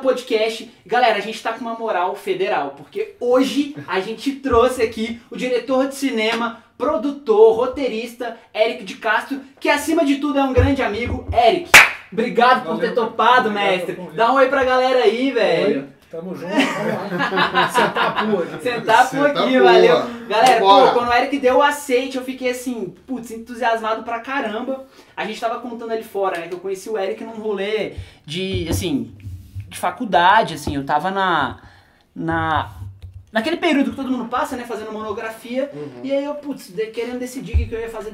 podcast. Galera, a gente tá com uma moral federal, porque hoje a gente trouxe aqui o diretor de cinema, produtor, roteirista, Eric de Castro, que acima de tudo é um grande amigo. Eric, obrigado por ter topado, mestre. Dá um oi pra galera aí, velho. Oi. Tamo junto, vamos lá. Sentar a pua aqui. Sentar a pua aqui, valeu. Galera, pô, quando o Eric deu o aceite, eu fiquei assim, putz, entusiasmado pra caramba. A gente tava contando ali fora, né, que eu conheci o Eric num rolê de, assim, de faculdade, assim, eu tava naquele período que todo mundo passa, né, fazendo monografia, e aí eu, putz, querendo decidir o que eu ia fazer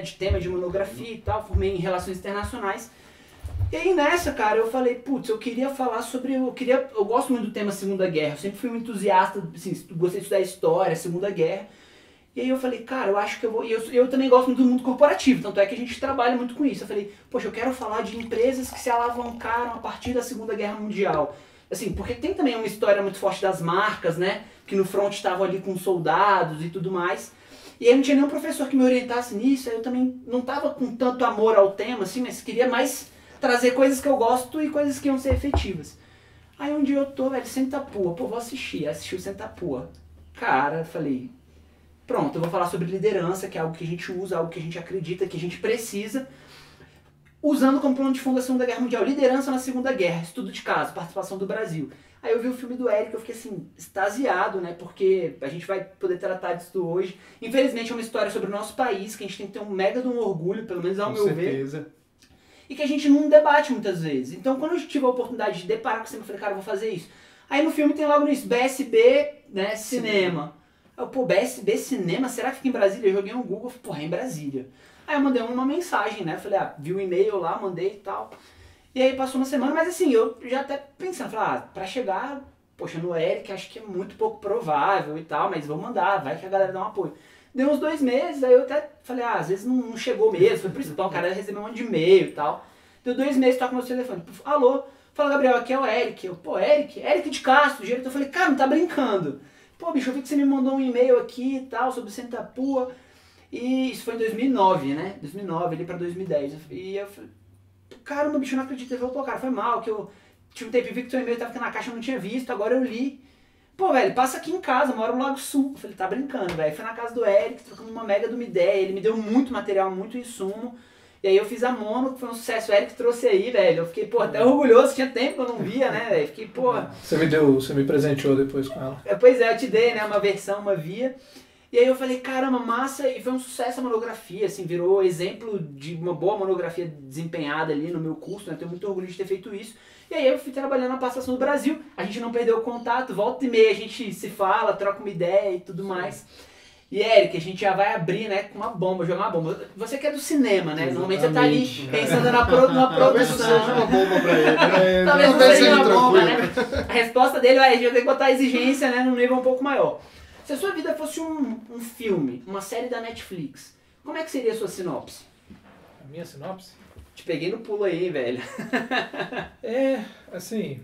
de tema de monografia e tal, formei em Relações Internacionais. E aí nessa, cara, eu falei, putz, eu queria falar sobre, eu gosto muito do tema Segunda Guerra, eu sempre fui um entusiasta, assim, gostei de estudar história, Segunda Guerra. E aí eu falei, cara, eu acho que eu vou, eu também gosto muito do mundo corporativo, tanto é que a gente trabalha muito com isso. Eu falei, poxa, eu quero falar de empresas que se alavancaram a partir da Segunda Guerra Mundial. Assim, porque tem também uma história muito forte das marcas, né, que no front estavam ali com soldados e tudo mais. E aí não tinha nenhum professor que me orientasse nisso, aí eu também não tava com tanto amor ao tema, assim, mas queria mais trazer coisas que eu gosto e coisas que iam ser efetivas. Aí um dia eu tô, velho, Senta Pua, pô, vou assistir o Senta Pua. Cara, falei, pronto, eu vou falar sobre liderança, que é algo que a gente usa, algo que a gente acredita, que a gente precisa, usando como plano de fundo a Segunda Guerra Mundial. Liderança na Segunda Guerra, estudo de caso, participação do Brasil. Aí eu vi o filme do Eric, eu fiquei assim, extasiado, né, porque a gente vai poder tratar disso hoje. Infelizmente é uma história sobre o nosso país, que a gente tem que ter um mega de um orgulho, pelo menos ao meu ver. E que a gente não debate muitas vezes. Então, quando eu tive a oportunidade de deparar com isso, eu falei, cara, eu vou fazer isso. Aí no filme tem logo nisso, BSB, né, cinema. Eu, pô, BSB cinema, será que fica em Brasília? Eu joguei no Google, porra, é em Brasília. Aí eu mandei uma mensagem, né, falei, vi o e-mail lá, mandei e tal. E aí passou uma semana, mas assim, eu já até pensando, falei, pra chegar, poxa, no Eric, acho que é muito pouco provável e tal, mas vou mandar, vai que a galera dá um apoio. Deu uns 2 meses, aí eu até falei, às vezes não chegou mesmo, foi por isso, então o cara recebeu um monte de e-mail e tal. Deu 2 meses, toca meu telefone, alô, fala Gabriel, aqui é o Eric. Eu, pô, Eric de Castro, diretor. Eu falei, cara, não tá brincando. Pô, bicho, eu vi que você me mandou um e-mail aqui e tal, sobre Senta Pua. E isso foi em 2009, né, 2009, ali pra 2010. E eu falei, caramba, bicho, eu não acredito. Ele falou, pô, cara, foi mal, que eu tinha um tempo e vi que teu e-mail tava aqui na caixa, eu não tinha visto, agora eu li. Pô, velho, passa aqui em casa, eu moro no Lago Sul. Eu falei, tá brincando, velho. Fui na casa do Eric, trocamos uma mega de uma ideia. Ele me deu muito material, muito insumo. E aí eu fiz a Mono, que foi um sucesso. O Eric trouxe aí, velho. Eu fiquei, pô, até orgulhoso. Tinha tempo que eu não via, né, velho. Fiquei, pô... Você me presenteou depois com ela. Pois é, eu te dei, né, uma versão, uma via. E aí eu falei, caramba, massa. E foi um sucesso a monografia, assim. Virou exemplo de uma boa monografia desempenhada ali no meu curso, né. Eu tenho muito orgulho de ter feito isso. E aí eu fui trabalhando na participação do Brasil, a gente não perdeu o contato, volta e meia a gente se fala, troca uma ideia e tudo mais. E Eric, a gente já vai abrir, né, com uma bomba, jogar uma bomba. Você que é do cinema, né? Normalmente você tá ali pensando na produção. Talvez seja uma bomba pra ele, né? Talvez não seja uma bomba, né? A resposta dele é, a gente vai ter que botar a exigência, né, num nível um pouco maior. Se a sua vida fosse um filme, uma série da Netflix, como é que seria a sua sinopse? A minha sinopse? Te peguei no pulo aí, velho. É, assim,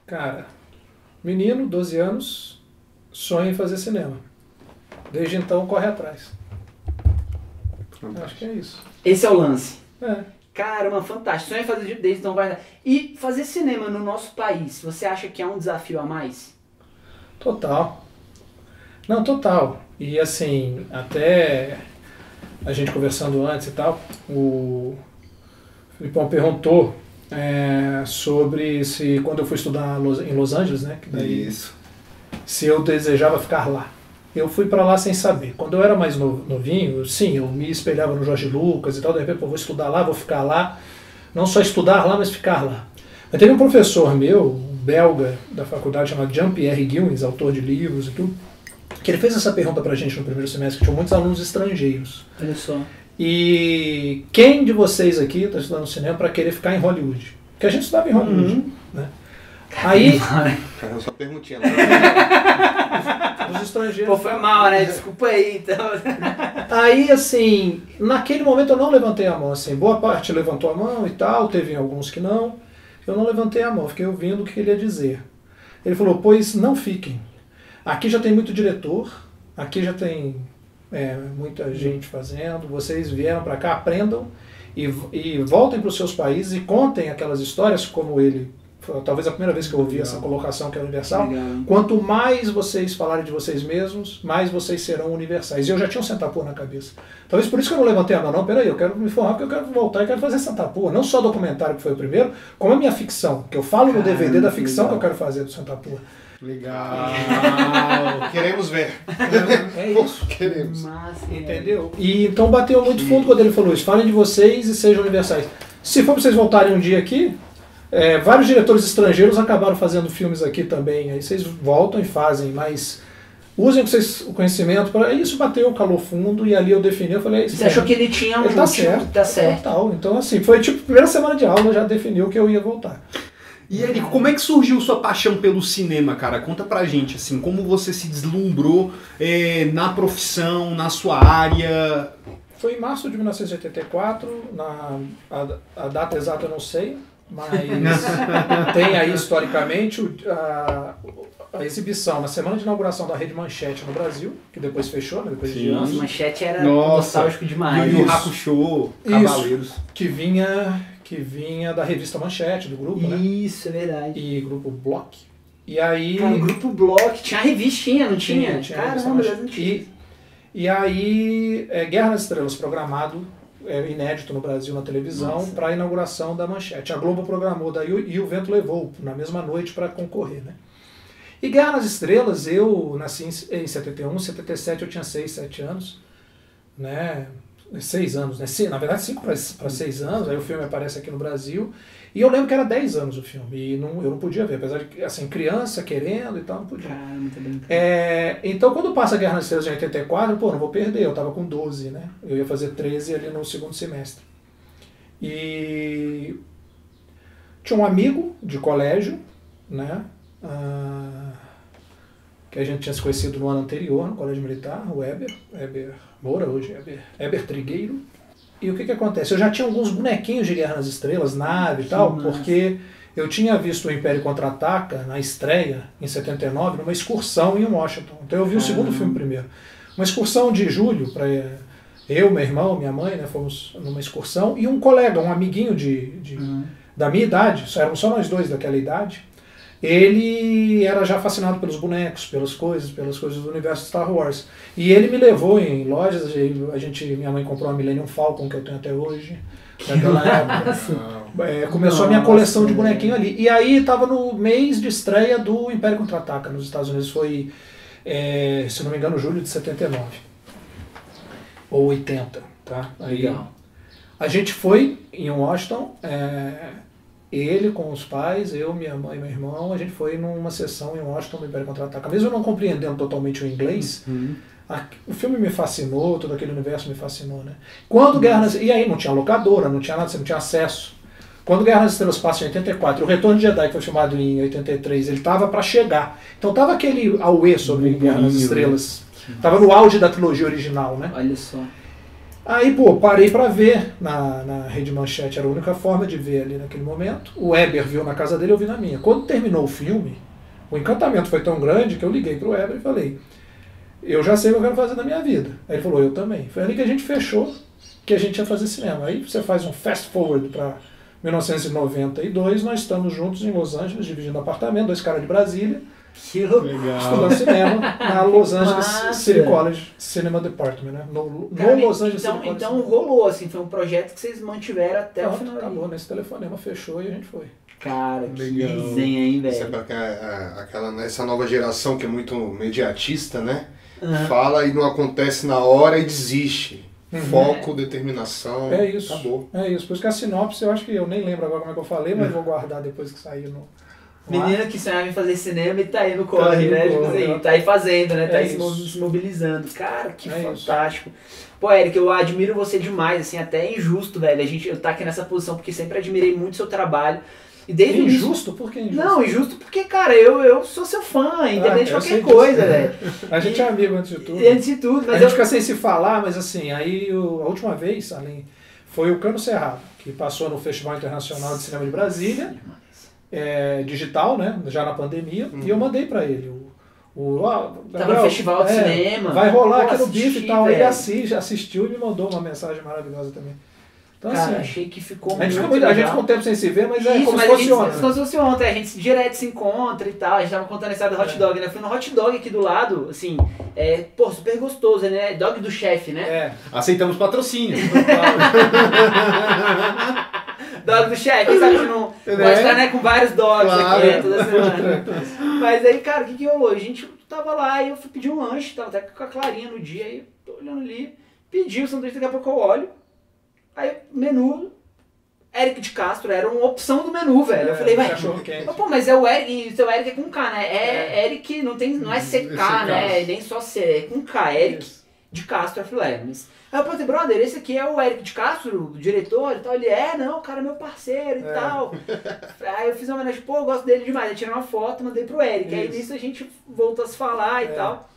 cara, menino, 12 anos, sonha em fazer cinema. Desde então corre atrás. Acho que é isso. Esse é o lance. É. Caramba, fantástico. Sonha em fazer desde então vai. E fazer cinema no nosso país, você acha que é um desafio a mais? Total. Não, total. E assim, até a gente conversando antes e tal, o Filipão perguntou sobre se quando eu fui estudar em Los Angeles, né? Que daí, isso. Se eu desejava ficar lá. Eu fui para lá sem saber. Quando eu era mais novinho, sim, eu me espelhava no Jorge Lucas e tal, de repente, pô, vou estudar lá, vou ficar lá. Não só estudar lá, mas ficar lá. Mas teve um professor meu, um belga da faculdade, chamado Jean-Pierre Guilens, autor de livros e tudo, que ele fez essa pergunta pra gente no primeiro semestre, que tinha muitos alunos estrangeiros. Olha só. E quem de vocês aqui está estudando cinema para querer ficar em Hollywood? Porque a gente estudava em Hollywood, né? Aí... Cara, só perguntinha. Os estrangeiros... Pô, foi mal, né? Desculpa aí, então. Aí, assim, naquele momento eu não levantei a mão, assim, boa parte levantou a mão e tal, teve alguns que não. Eu não levantei a mão, fiquei ouvindo o que ele ia dizer. Ele falou, pois não fiquem. Aqui já tem muito diretor, aqui já tem muita gente fazendo, vocês vieram para cá, aprendam e voltem para os seus países e contem aquelas histórias como ele Foi talvez a primeira vez que eu ouvi essa colocação que é universal. Legal. Quanto mais vocês falarem de vocês mesmos, mais vocês serão universais. E eu já tinha um Santapur na cabeça. Talvez por isso que eu não levantei a mão, não. Peraí, eu quero me formar porque eu quero voltar e quero fazer Santapur. Não só documentário, que foi o primeiro, como a minha ficção. Que eu falo no DVD da ficção que eu quero fazer do Santapur. Legal. Queremos ver. É isso. Queremos. Massa, Entendeu? E então bateu muito fundo quando ele falou isso. Falem de vocês e sejam universais. Se for para vocês voltarem um dia aqui, vários diretores estrangeiros acabaram fazendo filmes aqui também. Aí vocês voltam e fazem, mas usem o conhecimento para isso. Bateu, calou fundo e ali eu defini. Eu falei, Você achou que ele tinha um ele tá certo, tá certo. Total. Então assim, foi tipo primeira semana de aula, já definiu que eu ia voltar. E Érico, como é que surgiu sua paixão pelo cinema, cara? Conta pra gente, assim, como você se deslumbrou na profissão, na sua área. Foi em março de 1984, a data exata eu não sei, mas tem aí historicamente a exibição na semana de inauguração da Rede Manchete no Brasil, que depois fechou, né, depois de anos. Manchete era nostálgico demais. E o Hakusho, Cavaleiros. Que vinha da revista Manchete, do grupo, né? Isso, é verdade. E grupo Block. E aí... Cara, o grupo Block, tinha a revistinha, não tinha? Caramba, e aí, Guerra nas Estrelas, programado, inédito no Brasil na televisão, para a inauguração da Manchete. A Globo programou daí e o vento levou na mesma noite para concorrer, né? E Guerra nas Estrelas, eu nasci em 71, 77 eu tinha 6, 7 anos, né? 6 anos, né? Na verdade 5 para 6 anos, aí o filme aparece aqui no Brasil, e eu lembro que era 10 anos o filme, e eu não podia ver, apesar de, assim, criança querendo e tal, não podia. Cara, muito bem. Então quando passa a Guerra nas Estrelas em 84, não vou perder, eu tava com 12, né? Eu ia fazer 13 ali no segundo semestre. E tinha um amigo de colégio, né? Que a gente tinha se conhecido no ano anterior, no Colégio Militar, o Heber Moura, hoje Heber Trigueiro. E o que acontece? Eu já tinha alguns bonequinhos de Guerra nas Estrelas, nave e tal, porque eu tinha visto o Império Contra-Ataca na estreia, em 79, numa excursão em Washington. Então eu vi o segundo filme primeiro. Uma excursão de julho, para eu, meu irmão, minha mãe, né, fomos numa excursão, e um colega, um amiguinho da minha idade, éramos só nós dois daquela idade. Ele era já fascinado pelos bonecos, pelas coisas do universo Star Wars. E ele me levou em lojas, minha mãe comprou uma Millennium Falcon, que eu tenho até hoje, naquela época. Começou a minha coleção de bonequinho ali. E aí estava no mês de estreia do Império Contra-Ataca nos Estados Unidos, foi, se não me engano, julho de 79. Ou 80, tá? Aí, legal. A gente foi em Washington, ele com os pais, eu, minha mãe e meu irmão, a gente foi numa sessão em Washington do Império Contra-Ataca. Mesmo eu não compreendendo totalmente o inglês, o filme me fascinou, todo aquele universo me fascinou, né? E aí não tinha locadora, não tinha nada, você não tinha acesso. Quando Guerra nas Estrelas passa em 84, o Retorno de Jedi, que foi filmado em 83, ele estava para chegar. Então tava aquele auê sobre Guerra nas Estrelas. Tava no auge da trilogia original, né? Olha só. Aí, parei pra ver na Rede Manchete, era a única forma de ver ali naquele momento. O Heber viu na casa dele, eu vi na minha. Quando terminou o filme, o encantamento foi tão grande que eu liguei pro Heber e falei, eu já sei o que eu quero fazer na minha vida. Aí ele falou, eu também. Foi ali que a gente fechou que a gente ia fazer cinema. Aí você faz um fast forward para 1992, nós estamos juntos em Los Angeles, dividindo apartamento, 2 caras de Brasília, Que legal. Estudando cinema na Los Angeles City College Cinema Department, né? No Los Angeles City College. Então rolou, assim, foi um projeto que vocês mantiveram até o final. Acabou, nesse telefonema fechou e a gente foi. Cara, que resenha, hein, velho? Essa nova geração que é muito mediatista, né? Fala e não acontece na hora e desiste. Foco, determinação. É isso. Acabou. É isso. Por isso que a sinopse, eu acho que eu nem lembro agora como é que eu falei, mas vou guardar depois que sair no. Menino que sonhava em fazer cinema e tá aí no corre, né? Tipo assim, tá aí fazendo, né? Tá aí se mobilizando. Cara, que fantástico. Isso. Pô, Eric, eu admiro você demais, assim, até é injusto, velho. Eu tá aqui nessa posição porque sempre admirei muito seu trabalho. E desde injusto? Por que injusto? Não, injusto porque, cara, eu sou seu fã, independente de qualquer coisa, velho. A gente é amigo antes de tudo. Antes de tudo, mas a gente fica sem se falar, mas assim, aí a última vez, foi o Cano Cerrado, que passou no Festival Internacional de Cinema de Brasília. Digital, né? Já na pandemia, e eu mandei pra ele. Tava no Festival de Cinema. Vai rolar aqui no BIF e tal. Ele assistiu e me mandou uma mensagem maravilhosa também. Então, cara, assim, achei que ficou a gente muito ficou um tempo sem se ver, mas Isso, é como se mas fosse ontem. como se fosse ontem, a gente direto se encontra e tal, a gente tava contando a história do hot dog, né? Fui no hot dog aqui do lado, assim, pô, super gostoso, né? Dog do chefe, né? Aceitamos patrocínio. Dog do chefe, quem sabe a gente não pode estar, né, com vários dogs aqui, né, toda semana. Mas aí, cara, o que rolou? A gente tava lá e eu fui pedir um lanche, tava até com a Clarinha no dia, aí eu tô olhando ali, pedi o sanduíche, daqui a pouco eu olho, aí menu, Eric de Castro, era uma opção do menu, velho. Eu falei, pô, mas é o Eric, e seu Eric é com K, né? Eric, não é CK, né? Nem só C, é com K, Eric de Castro. Eu falei, mas... Aí eu falei, brother, esse aqui é o Eric de Castro, o diretor e tal. Ele não, o cara é meu parceiro e tal. Aí eu fiz uma homenagem, pô, eu gosto dele demais. Eu tirei uma foto, mandei pro Eric. Aí nisso a gente voltou a se falar e tal.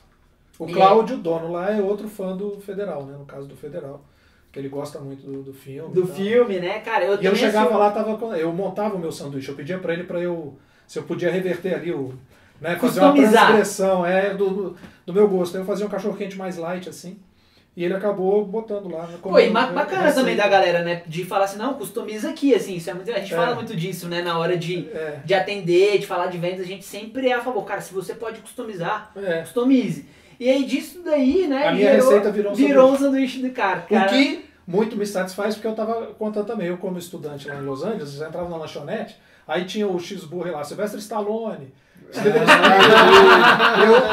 O Cláudio, dono lá, é outro fã do Federal, né? No caso do Federal. Que ele gosta muito do filme. Do filme, né, cara? Eu chegava lá, eu montava o meu sanduíche. Eu pedia pra ele se eu podia reverter ali né, fazer uma transgressão do meu gosto. Aí eu fazia um cachorro-quente mais light, assim. E ele acabou botando lá. Pô, e bacana também da galera, né? De falar assim, não, customiza aqui, assim. Isso a gente fala muito disso, né? Na hora de atender, de falar de vendas, a gente sempre é a favor. Cara, se você pode customizar, customize. E aí disso daí, né? A minha receita virou um sanduíche do cara. O que muito me satisfaz, porque eu tava contando também. Eu, como estudante lá em Los Angeles, eu entrava na lanchonete, aí tinha o cheeseburger lá, Sylvester Stallone. Eu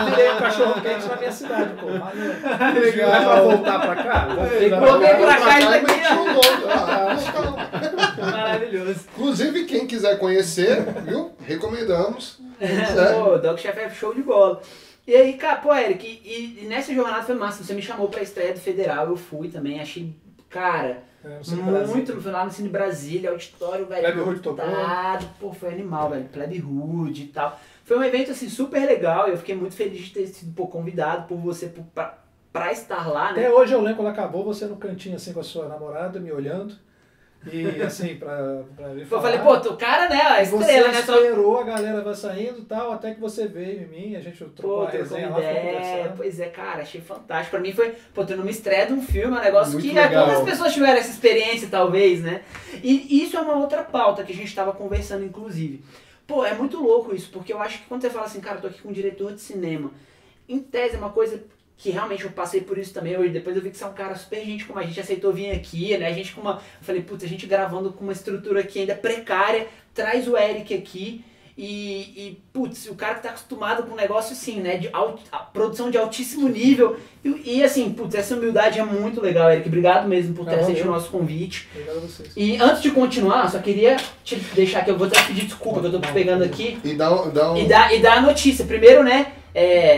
virei um cachorro quente na minha cidade, pô. Mas legal. Não é pra voltar pra cá? Voltei pra cá e daqui. Maravilhoso. Inclusive, quem quiser conhecer, viu? Recomendamos. Pô, o Dog Chef é show de bola. E aí, cara, pô, Eric, e nessa jornada foi massa. Você me chamou pra estreia do Federal, eu fui também, achei, cara, muito no final no Cine Brasília, auditório, velho, Plebe Hood tocou. Pô, foi animal, velho, Plebe Hood e tal. Foi um evento, assim, super legal, eu fiquei muito feliz de ter sido, convidado por você pra estar lá, né? Até hoje eu lembro quando acabou, você no cantinho, assim, com a sua namorada, me olhando. E assim, pra ver falar. Eu falei, pô, tu cara, né, a estrela, né? Você esperou, a galera vai saindo e tal, até que você veio em mim, a gente trocou a resenha lá, pois é, cara, achei fantástico. Pra mim foi, pô, tu numa estreia de um filme, é um negócio muito que legal. Poucas pessoas tiveram essa experiência, talvez, né? E isso é uma outra pauta que a gente tava conversando, inclusive. Pô, é muito louco isso, porque eu acho que quando você fala assim, cara, eu tô aqui com um diretor de cinema, em tese é uma coisa que realmente eu passei por isso também, hoje depois eu vi que você é um cara super gente, como a gente aceitou vir aqui, né, a gente eu falei, putz, a gente gravando com uma estrutura aqui ainda precária, traz o Eric aqui e putz, o cara que tá acostumado com um negócio assim, né, de produção de altíssimo nível e assim, putz, essa humildade é muito legal, Eric, obrigado mesmo por ter aceito o nosso convite. Obrigado a vocês. E antes de continuar, só queria te deixar aqui, eu vou até pedir desculpa que eu tô pegando aqui e dar a notícia, primeiro, né,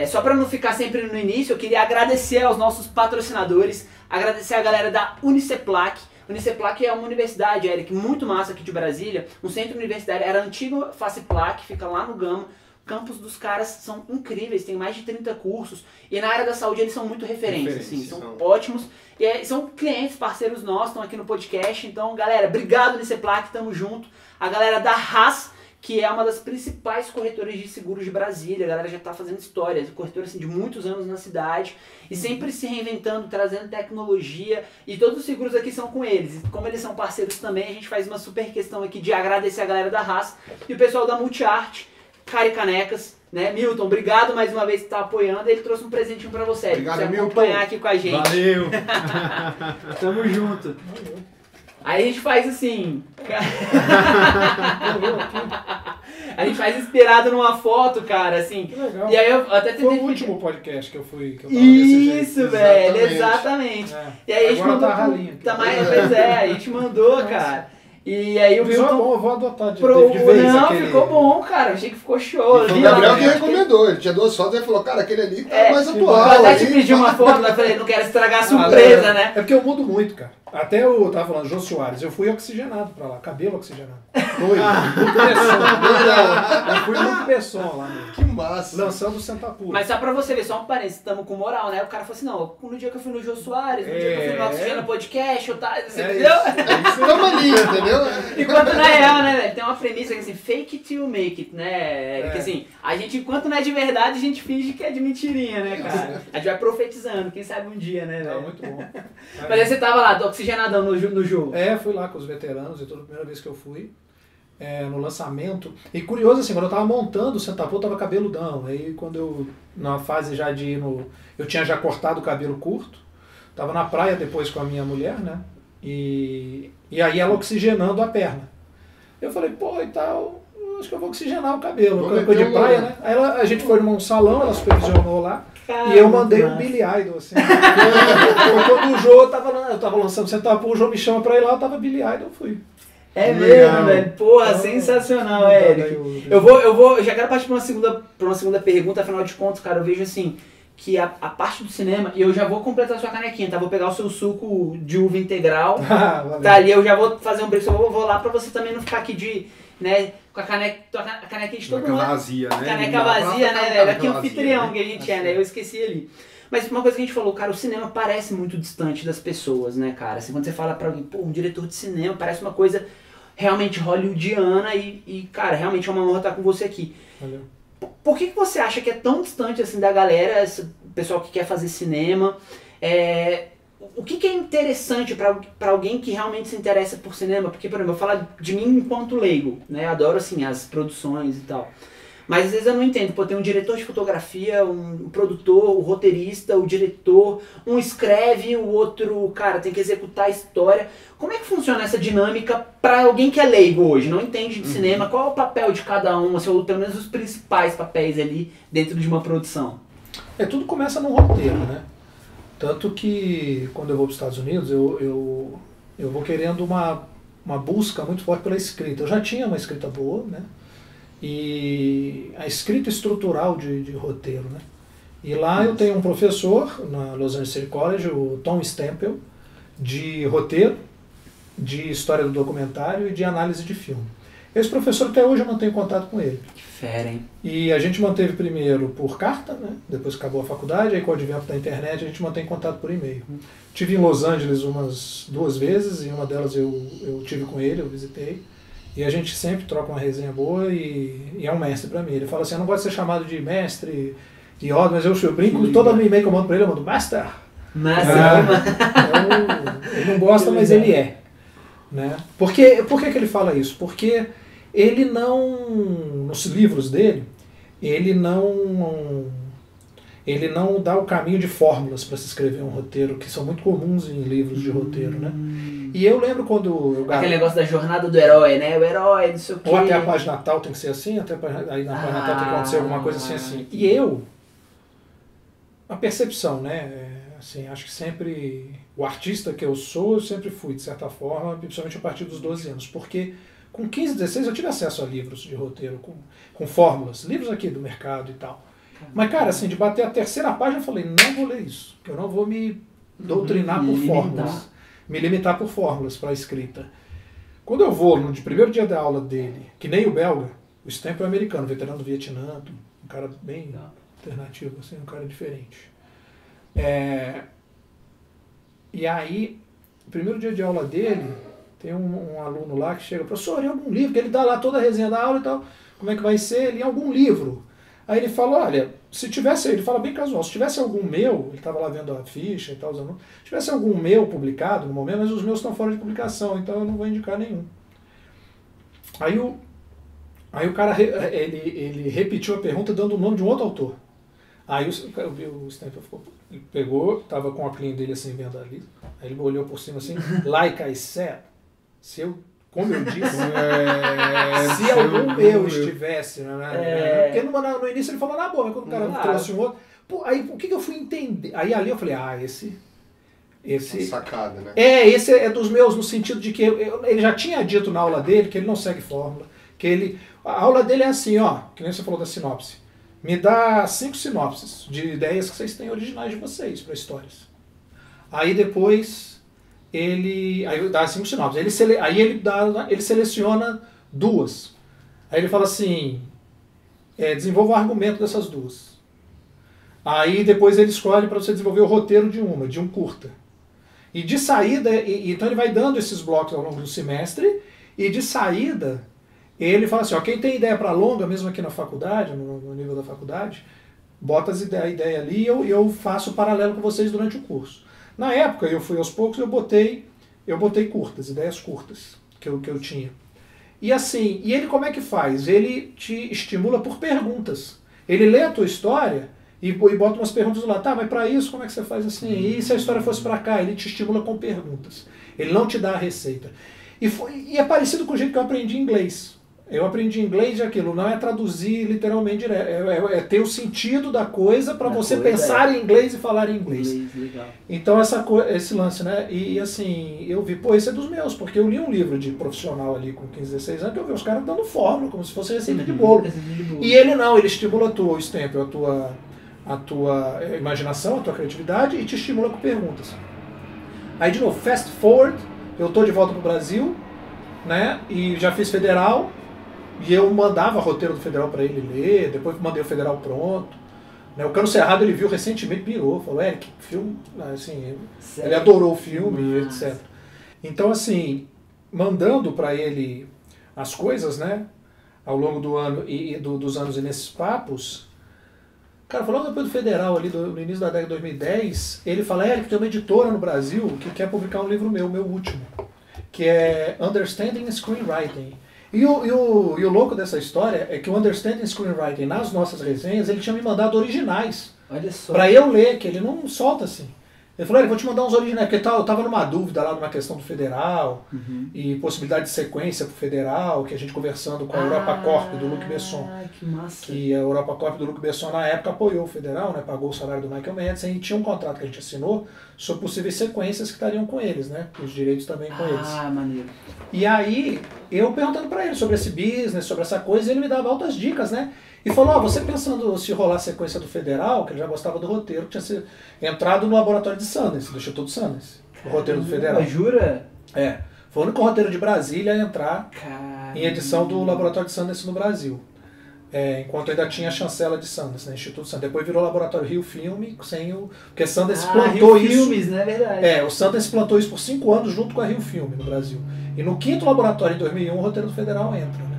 só para não ficar sempre no início, eu queria agradecer aos nossos patrocinadores, agradecer a galera da Uniceplac. Uniceplac é uma universidade, Eric, muito massa aqui de Brasília, um centro universitário, era a antiga Faceplac, fica lá no Gama. O campus dos caras são incríveis, tem mais de 30 cursos, e na área da saúde eles são muito referentes, assim, são ótimos, e são clientes, parceiros nossos, estão aqui no podcast, então galera, obrigado Uniceplac, tamo junto. A galera da Haas, que é uma das principais corretoras de seguros de Brasília, a galera já está fazendo histórias, corretora assim, de muitos anos na cidade, e sempre se reinventando, trazendo tecnologia, e todos os seguros aqui são com eles, e como eles são parceiros também, a gente faz uma super questão aqui de agradecer a galera da Haas, e o pessoal da Multiarte, Cara e Canecas, né, Milton, obrigado mais uma vez por estar apoiando, ele trouxe um presentinho pra você, obrigado, pra você Milton. acompanhar aqui com a gente. Valeu! Tamo junto. Aí a gente faz assim. A gente faz inspirado numa foto, cara, assim. Que legal. E aí eu até tentei. Foi o último podcast que eu fui. Que eu tava desse jeito. Isso, velho, exatamente. E aí a gente mandou. Pois é, a gente mandou, cara. E aí o Milton... Milton... bom, eu vou adotar de vez Não, aquele... ficou bom, cara. Achei que ficou show. O Gabriel que recomendou, ele tinha 2 fotos e falou, cara, aquele ali tá mais atual. Eu até te pedi uma foto, mas falei, não quero estragar a surpresa, né? É porque eu mudo muito, cara. Até eu tava falando, Jô Soares, eu fui oxigenado pra lá, cabelo oxigenado. Foi, eu fui no Besson lá, né? Que massa. Lançando o Santa Pura. Mas só pra você ver, só um parênteses, estamos com moral, né? O cara falou assim, não, no dia que eu fui no Jô Soares, no dia que eu fui no Oxigênio Podcast, eu tá, você entendeu? Estamos ali, entendeu? Enquanto na real, né, velho, tem uma premissa que assim, fake it till make it, né? Porque assim, a gente, enquanto não é de verdade, a gente finge que é de mentirinha, né, cara? A gente vai profetizando, quem sabe um dia, né, velho? Muito bom. Mas aí você tava lá, oxigenadão no jogo. Fui lá com os veteranos e toda a primeira vez que eu fui. No lançamento. E curioso assim, quando eu tava montando o Sentapô, eu tava cabeludão. Aí quando eu, na fase já de ir no... Eu tinha já cortado o cabelo curto. Tava na praia depois com a minha mulher, né? E aí ela oxigenando a perna. Eu falei, pô, e tal, acho que eu vou oxigenar o cabelo. Coisa de praia, né? Aí a gente foi num salão, ela supervisionou lá. Caramba, e eu mandei um Billy Idol, assim. Todo o jogo eu tava lançando Sentapô, o João me chama pra ir lá, eu tava Billy Idol, eu fui. É mesmo, velho. Porra, sensacional, Eric. Eu já quero partir pra uma segunda pergunta, afinal de contas, cara, eu vejo assim, que a parte do cinema, e eu já vou completar a sua canequinha, tá? Vou pegar o seu suco de uva integral, tá ali, eu já vou fazer um break, eu vou lá pra você também não ficar aqui com a canequinha de todo mundo. Caneca vazia, né? Caneca vazia, né, velho? Aqui é um anfitrião que a gente né? Eu esqueci ali. Mas uma coisa que a gente falou, cara, o cinema parece muito distante das pessoas, né, cara? Assim, quando você fala pra alguém, pô, um diretor de cinema, parece uma coisa realmente hollywoodiana e, cara, realmente é uma honra estar com você aqui. Valeu. Por que você acha que é tão distante assim da galera, esse pessoal que quer fazer cinema? O que é interessante para alguém que realmente se interessa por cinema? Porque, por exemplo, eu falo de mim enquanto leigo, né? Adoro assim as produções e tal. Mas às vezes eu não entendo, pô, tem um diretor de fotografia, um produtor, o roteirista, o diretor, um escreve, o outro, cara, tem que executar a história. Como é que funciona essa dinâmica para alguém que é leigo hoje, não entende de cinema? Qual é o papel de cada um, assim, ou pelo menos os principais papéis ali dentro de uma produção? Tudo começa no roteiro, né? Tanto que quando eu vou para os Estados Unidos, eu vou querendo uma busca muito forte pela escrita. Eu já tinha uma escrita boa, né? E a escrita estrutural de roteiro, né? E lá eu tenho um professor na Los Angeles City College, o Tom Stempel, de roteiro, de história do documentário e de análise de filme. Esse professor até hoje eu mantenho contato com ele. Que fera, hein? E a gente manteve primeiro por carta, né? Depois que acabou a faculdade, aí com o advento da internet a gente mantém contato por e-mail. Tive em Los Angeles umas 2 vezes, e uma delas eu tive com ele, eu visitei. E a gente sempre troca uma resenha boa e é um mestre pra mim. Ele fala assim, eu não gosto de ser chamado de mestre e ódio, mas eu brinco, todo e-mail que eu mando pra ele, eu mando Master. Ele não gosta, mas ele é. Né? Por que ele fala isso? Porque ele não, nos livros dele, ele não dá o caminho de fórmulas para se escrever um roteiro, que são muito comuns em livros de roteiro, né? E eu lembro quando... Aquele negócio da jornada do herói, né? O herói, não sei o quê. Ou até a página natal tem que ser assim, aí na página natal tem que acontecer alguma coisa assim. E a percepção, né? Assim, acho que sempre, o artista que eu sou, eu sempre fui, de certa forma, principalmente a partir dos 12 anos, porque com 15, 16 eu tive acesso a livros de roteiro, com fórmulas, livros aqui do mercado e tal. Mas, cara, assim, de bater a 3ª página, eu falei, não vou ler isso, que eu não vou me doutrinar por fórmulas, me limitar por fórmulas para a escrita. Quando eu vou, no primeiro dia da aula dele, que nem o belga, o Stempel é americano, veterano do Vietnã, um cara bem alternativo, assim, um cara diferente. E aí, no primeiro dia de aula dele, tem um aluno lá que chega, professor, em algum livro, que ele dá lá toda a resenha da aula e tal, como é que vai ser, ele em algum livro. Aí ele fala, olha, se tivesse, ele fala bem casual, se tivesse algum meu, ele estava lá vendo a ficha e tal, se tivesse algum meu publicado no momento, mas os meus estão fora de publicação, então eu não vou indicar nenhum. Aí o cara, ele repetiu a pergunta dando o nome de um outro autor. Aí o Stempel ele pegou, estava com a clean dele assim, vendo ali, aí ele olhou por cima assim, like I said, como eu disse, se algum meu estivesse, porque no início ele falou na boa, mas quando o cara trouxe um outro, aí o que eu fui entender? Aí ali eu falei, esse... Sacada, né? Esse é dos meus, no sentido de que ele já tinha dito na aula dele que ele não segue fórmula, a aula dele é assim, ó, que nem você falou da sinopse. Me dá 5 sinopses de ideias que vocês têm originais de vocês para histórias. Aí depois ele dá 5 sinopses. Ele seleciona 2. Aí ele fala assim, desenvolva o argumento dessas 2. Aí depois ele escolhe para você desenvolver o roteiro de um curta. E de saída, então ele vai dando esses blocos ao longo do semestre, e de saída ele fala assim, ó, quem tem ideia para longa, mesmo aqui na faculdade, no nível da faculdade, bota a ideia ali e eu faço paralelo com vocês durante o curso. Na época, eu fui aos poucos, eu botei eu botei curtas, ideias curtas que eu tinha. E assim, e ele como é que faz? Ele te estimula por perguntas. Ele lê a tua história e bota umas perguntas lá. Tá, mas para isso como é que você faz assim? E se a história fosse para cá? Ele te estimula com perguntas. Ele não te dá a receita. E é parecido com o jeito que eu aprendi inglês. Eu aprendi inglês e aquilo não é traduzir literalmente direto, é ter o sentido da coisa para você pensar em inglês e falar em inglês. Legal. Então esse lance, né? E assim, eu vi, pô, esse é dos meus, porque eu li um livro de profissional ali com 15, 16 anos, que eu vi os caras dando fórmula, como se fosse receita de bolo. E ele não, ele estimula o tempo, a tua imaginação, a tua criatividade e te estimula com perguntas. Aí de novo, fast forward, eu tô de volta pro Brasil, né? E já fiz federal. E eu mandava roteiro do Federal para ele ler, depois mandei o Federal pronto. Né, o Cano Cerrado ele viu recentemente, pirou, falou, Eric, filme, assim, ele adorou o filme, etc. Então, assim, mandando para ele as coisas, né, ao longo do ano dos anos e nesses papos, cara, falando depois do Federal ali, no início da década de 2010, ele fala, Eric, tem uma editora no Brasil que quer publicar um livro meu último, que é Understanding Screenwriting. E o louco dessa história é que o Understanding Screenwriting, nas nossas resenhas, ele tinha me mandado originais. Olha só. Pra eu ler, que ele não solta assim. Ele falou, vou te mandar uns originais, porque eu tava numa dúvida lá numa questão do Federal, e possibilidade de sequência pro Federal, que a gente conversando com a Europa Corp do Luc Besson. Que massa. Que a Europa Corp do Luc Besson na época apoiou o Federal, né, pagou o salário do Michael Madsen e tinha um contrato que a gente assinou sobre possíveis sequências que estariam com eles, né, os direitos também com eles. Ah, maneiro. E aí, eu perguntando pra ele sobre esse business, sobre essa coisa, ele me dava altas dicas, né? E falou, você pensando se rolar a sequência do Federal, que ele já gostava do roteiro, que tinha entrado no laboratório de Sundance, do Instituto Sundance, o roteiro do Federal. Jura? É, foi o único roteiro de Brasília a entrar em edição do laboratório de Sundance no Brasil. Enquanto ainda tinha a chancela de Sundance, né, Instituto Sundance. Depois virou laboratório Rio Filme, porque Sundance plantou Rio isso. Filmes, né? Verdade. O Sundance plantou isso por 5 anos junto com a Rio Filme no Brasil. E no 5º laboratório, em 2001, o roteiro do Federal entra, né?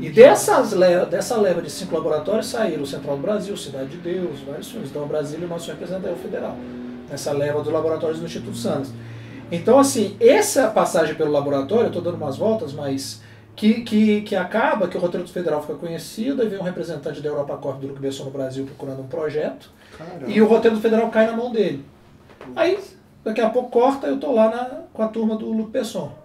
E dessa leva de 5 laboratórios saíram o Central do Brasil, Cidade de Deus, vários filmes. Então, o Brasília, o nosso representante é o Federal. Nessa leva dos laboratórios do Instituto Sundance. Então, assim, essa passagem pelo laboratório, eu estou dando umas voltas, mas que acaba que o roteiro do Federal fica conhecido, aí vem um representante da Europa Corp do Luc Besson no Brasil procurando um projeto, e o roteiro do Federal cai na mão dele. Aí, daqui a pouco corta, eu estou lá com a turma do Luc Besson.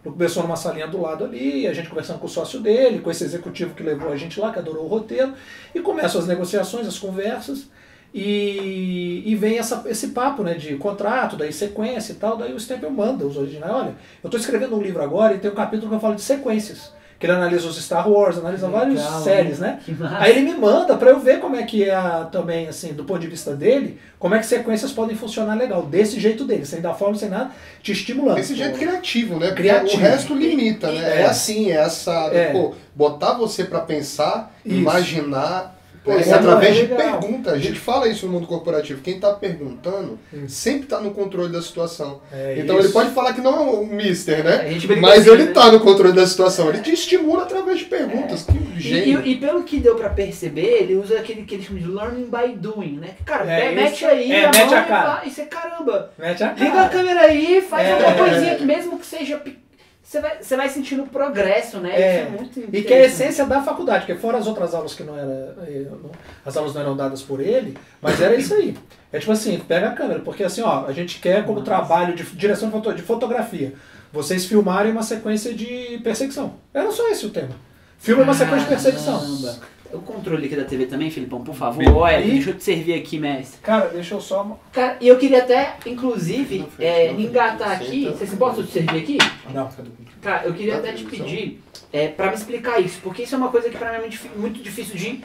O Luc Besson numa salinha do lado ali, a gente conversando com o sócio dele, com esse executivo que levou a gente lá, que adorou o roteiro, e começam as negociações, as conversas, e vem esse papo, né, de contrato, daí sequência e tal, daí o Stempel manda os originais, olha, eu estou escrevendo um livro agora e tem um capítulo que eu falo de sequências, que ele analisa os Star Wars, analisa várias séries, né? Aí ele me manda para eu ver como é que é também, assim, do ponto de vista dele, como é que sequências podem funcionar legal, desse jeito dele, sem dar forma, sem nada, te estimulando. Esse jeito criativo, né? Criativo. O resto limita, né? É assim, botar você para pensar, imaginar, através de pergunta. A gente fala isso no mundo corporativo. Quem está perguntando sempre está no controle da situação. Então ele pode falar que não é um mister, né? Mas ele está no controle da situação. Ele te estimula através de perguntas. Que gênio. E pelo que deu para perceber, ele usa aquele que eles chamam de learning by doing, né? Cara, mete aí mete a cara. E você, caramba, mete a cara. Liga a câmera aí, faz alguma coisinha que mesmo que seja pequena. Você vai sentindo o progresso, né? Isso é muito e que é a essência da faculdade, porque fora as outras aulas que não era, as aulas não eram dadas por ele, mas era isso aí. É tipo assim, pega a câmera, porque assim, ó, a gente quer como trabalho de direção de fotografia, vocês filmarem uma sequência de perseguição. Era só esse o tema. Filma uma sequência de perseguição. O controle aqui da TV também, Filipão, por favor. Olha, deixa eu te servir aqui, mestre. Cara, deixa eu só... Cara, e eu queria até, inclusive, engatar aqui... Você se importa de servir aqui? Não. Cara, eu queria até te pedir pra me explicar isso, porque isso é uma coisa que pra mim é muito difícil de...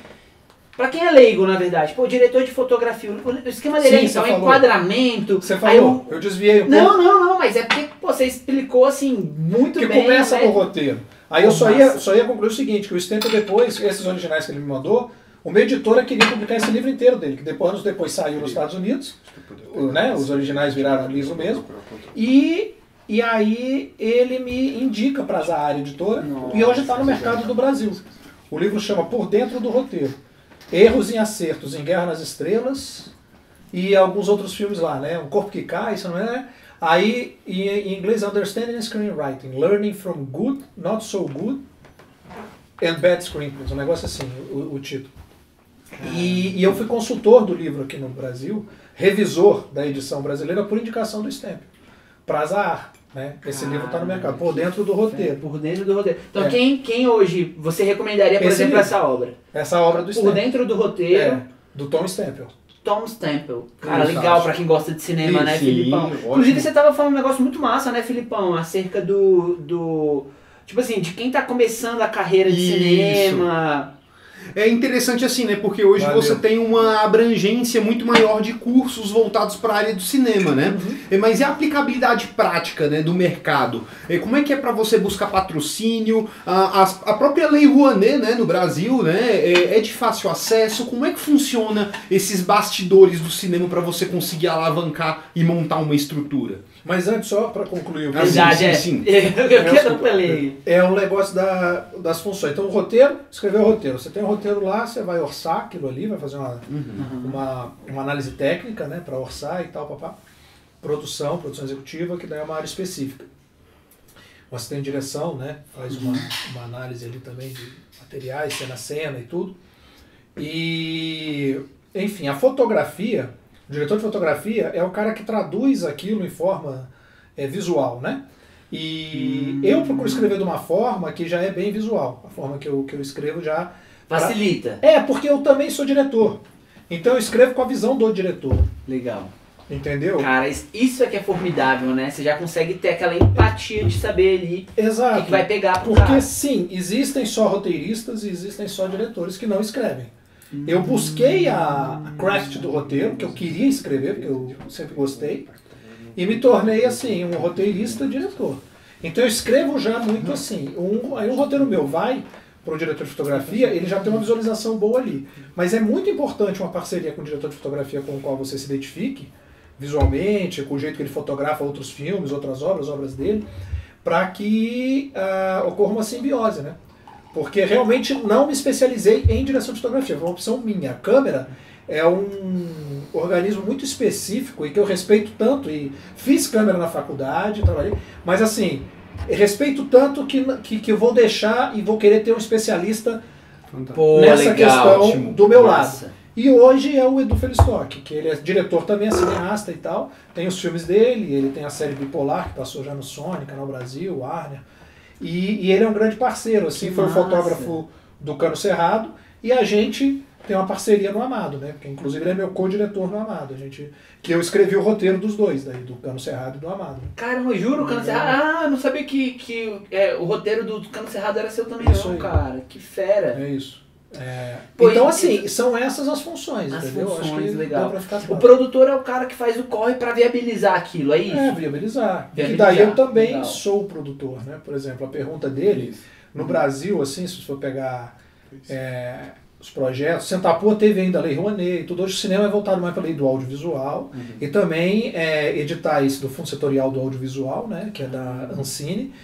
Pra quem é leigo, na verdade. Pô, o diretor de fotografia, o esquema dele é isso, é um enquadramento... Você falou, eu desviei um pouco. Não, mas é porque você explicou, assim, muito bem. Que começa no roteiro. Aí eu só ia concluir o seguinte, que o Stempel depois, esses originais que ele me mandou, uma editora queria publicar esse livro inteiro dele, que depois, anos depois saiu nos Estados Unidos, né, os originais viraram livro mesmo, e aí ele me indica para a Zahara Editora, e hoje está no mercado do Brasil. O livro chama Por Dentro do Roteiro. Erros e Acertos em Guerra nas Estrelas, e alguns outros filmes lá, né? Um Corpo que Cai, isso não é? Aí, em inglês, Understanding Screenwriting, Learning from Good, Not So Good, and Bad Screenplays, um negócio assim, o título. E eu fui consultor do livro aqui no Brasil, revisor da edição brasileira por indicação do Stempel, para Azahar. Né? Esse livro está no mercado, por dentro do roteiro. Por dentro do roteiro. Então quem hoje você recomendaria, por exemplo, livro, essa obra? Essa obra do Stempel. Por dentro do roteiro. Do Tom Stempel. Tom Stempel. Cara, legal pra quem gosta de cinema, né, Filipão? Ótimo. Inclusive você tava falando um negócio muito massa, né, Filipão? Acerca do tipo assim, de quem tá começando a carreira de cinema. É interessante assim, né? Porque hoje você tem uma abrangência muito maior de cursos voltados para a área do cinema, né? Mas e a aplicabilidade prática, né, do mercado? Como é que é para você buscar patrocínio? A própria Lei Rouanet, né, no Brasil, né, é de fácil acesso? Como é que funciona esses bastidores do cinema para você conseguir alavancar e montar uma estrutura? Mas antes, só para concluir o que sim. É um negócio das funções. Então, o roteiro, escrever o roteiro. Você tem um roteiro lá, você vai orçar aquilo ali, vai fazer uma análise técnica, né, para orçar e tal, papá. Produção executiva, que daí é uma área específica. O assistente de direção, né, faz uma análise ali também de materiais, cena e tudo. E, enfim, a fotografia... O diretor de fotografia é o cara que traduz aquilo em forma visual, né? E eu procuro escrever de uma forma que já é bem visual. A forma que eu escrevo já... Facilita. Porque eu também sou diretor. Então eu escrevo com a visão do diretor. Legal. Entendeu? Cara, isso é que é formidável, né? Você já consegue ter aquela empatia de saber ali o que vai pegar pro Porque sim, existem só roteiristas e existem só diretores que não escrevem. Eu busquei a craft do roteiro, que eu queria escrever, porque eu sempre gostei, e me tornei, assim, um roteirista-diretor. Então eu escrevo já muito assim. Aí um roteiro meu vai para o diretor de fotografia, ele já tem uma visualização boa ali. Mas é muito importante uma parceria com o diretor de fotografia com o qual você se identifique, visualmente, com o jeito que ele fotografa outros filmes, outras obras dele, para que ocorra uma simbiose, né? Porque realmente não me especializei em direção de fotografia, foi uma opção minha. A câmera é um organismo muito específico e que eu respeito tanto, e fiz câmera na faculdade, trabalhei, mas assim, respeito tanto que eu vou deixar e vou querer ter um especialista nessa questão do meu lado. E hoje é o Edu Felistock, que ele é diretor também, é cineasta e tal, tem os filmes dele, ele tem a série Bipolar, que passou já no Sony, Canal Brasil, Warner. E ele é um grande parceiro, assim, foi o fotógrafo do Cano Cerrado, e a gente tem uma parceria no Amado, né? Porque inclusive ele é meu co-diretor no Amado, que eu escrevi o roteiro dos dois, daí, do Cano Cerrado e do Amado. Caramba, juro, o Cano Cerrado. Eu não sabia que o roteiro do Cano Cerrado era seu também, não, cara. Que fera. É isso. Então, assim, são essas as funções, entendeu? Funções, acho que legal. dá pra ficar claro. O produtor é o cara que faz o corre pra viabilizar aquilo, é isso? Viabilizar. E daí eu também sou o produtor, né? Por exemplo, a pergunta dele, no Brasil, assim, se você for pegar os projetos, Sentapua teve ainda a Lei Rouanet e tudo, hoje o cinema é voltado mais para a lei do audiovisual e também editais do Fundo Setorial do Audiovisual, né? Que é da Ancine,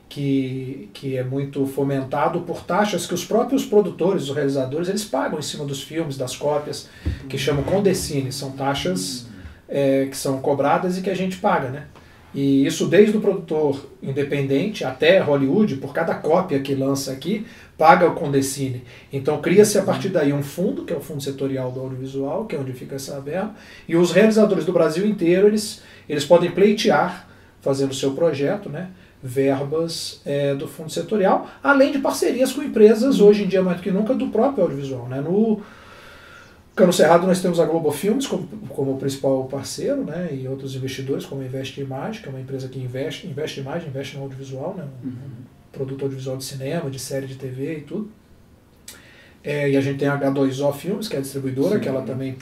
que é muito fomentado por taxas que os próprios produtores, os realizadores, eles pagam em cima dos filmes, das cópias, que chamam Condecine, são taxas que são cobradas e que a gente paga, né? E isso desde o produtor independente até Hollywood, por cada cópia que lança aqui, paga o Condecine. Então cria-se a partir daí um fundo, que é o Fundo Setorial do Audiovisual, que é onde fica essa verba, e os realizadores do Brasil inteiro, eles podem pleitear, fazendo o seu projeto, né? Verbas do Fundo Setorial, além de parcerias com empresas, hoje em dia mais do que nunca, do próprio audiovisual. Né? No Cano Cerrado nós temos a Globo Filmes como o principal parceiro, né? E outros investidores, como a Invest Imagem, que é uma empresa que investe no audiovisual, né? Produto audiovisual de cinema, de série de TV e tudo. E a gente tem a H2O Filmes, que é a distribuidora, que ela também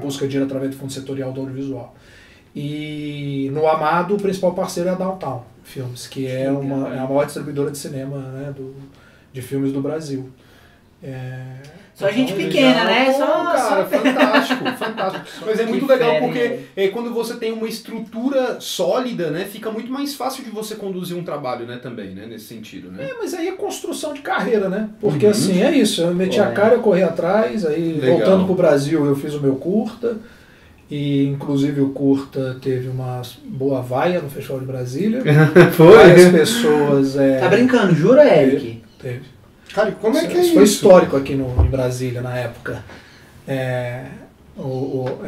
busca dinheiro através do Fundo Setorial do Audiovisual. E no Amado, o principal parceiro é a Downtown Filmes, que é a maior distribuidora de cinema, né, de filmes do Brasil. Só gente pequena, né? Só, cara, fantástico, fantástico. Mas é muito legal porque quando você tem uma estrutura sólida, né, fica muito mais fácil de você conduzir um trabalho, né, também, né, nesse sentido, né? Mas aí é construção de carreira, né? Porque assim, é isso, eu meti a cara, eu corri atrás, aí voltando pro Brasil eu fiz o meu curta, e inclusive o curta teve uma boa vaia no Festival de Brasília. Foi? Várias pessoas... Tá brincando, jura, Eric? Teve. Cara, como é que é isso? Foi histórico aqui em Brasília na época.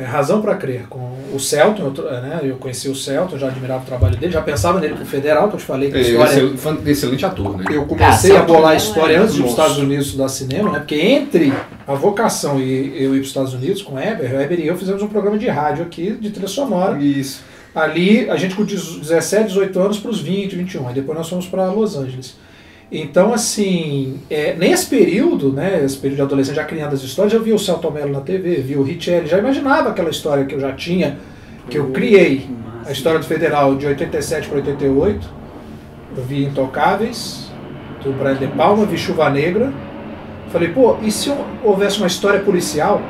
Razão para Crer, com o Celton, né? Eu conheci o Celton, eu já admirava o trabalho dele, já pensava nele pro Federal, que eu te falei que a história... Excelente ator, né? Eu comecei a bolar a história antes de ir para os Estados Unidos estudar cinema, né? Porque entre a vocação e eu ir para os Estados Unidos com o Heber e eu fizemos um programa de rádio aqui, de trilha sonora. Isso. Ali, a gente com 17, 18 anos para os 20, 21, aí depois nós fomos para Los Angeles. Então, assim, nesse período, né, esse período de adolescente, já criando as histórias, eu vi o Celton Mello na TV, vi o Richelli, já imaginava aquela história que eu já tinha, que eu criei, a história do Federal de 87 para 88, eu vi Intocáveis, do Brian De Palma, vi Chuva Negra, falei, pô, e se houvesse uma história policial,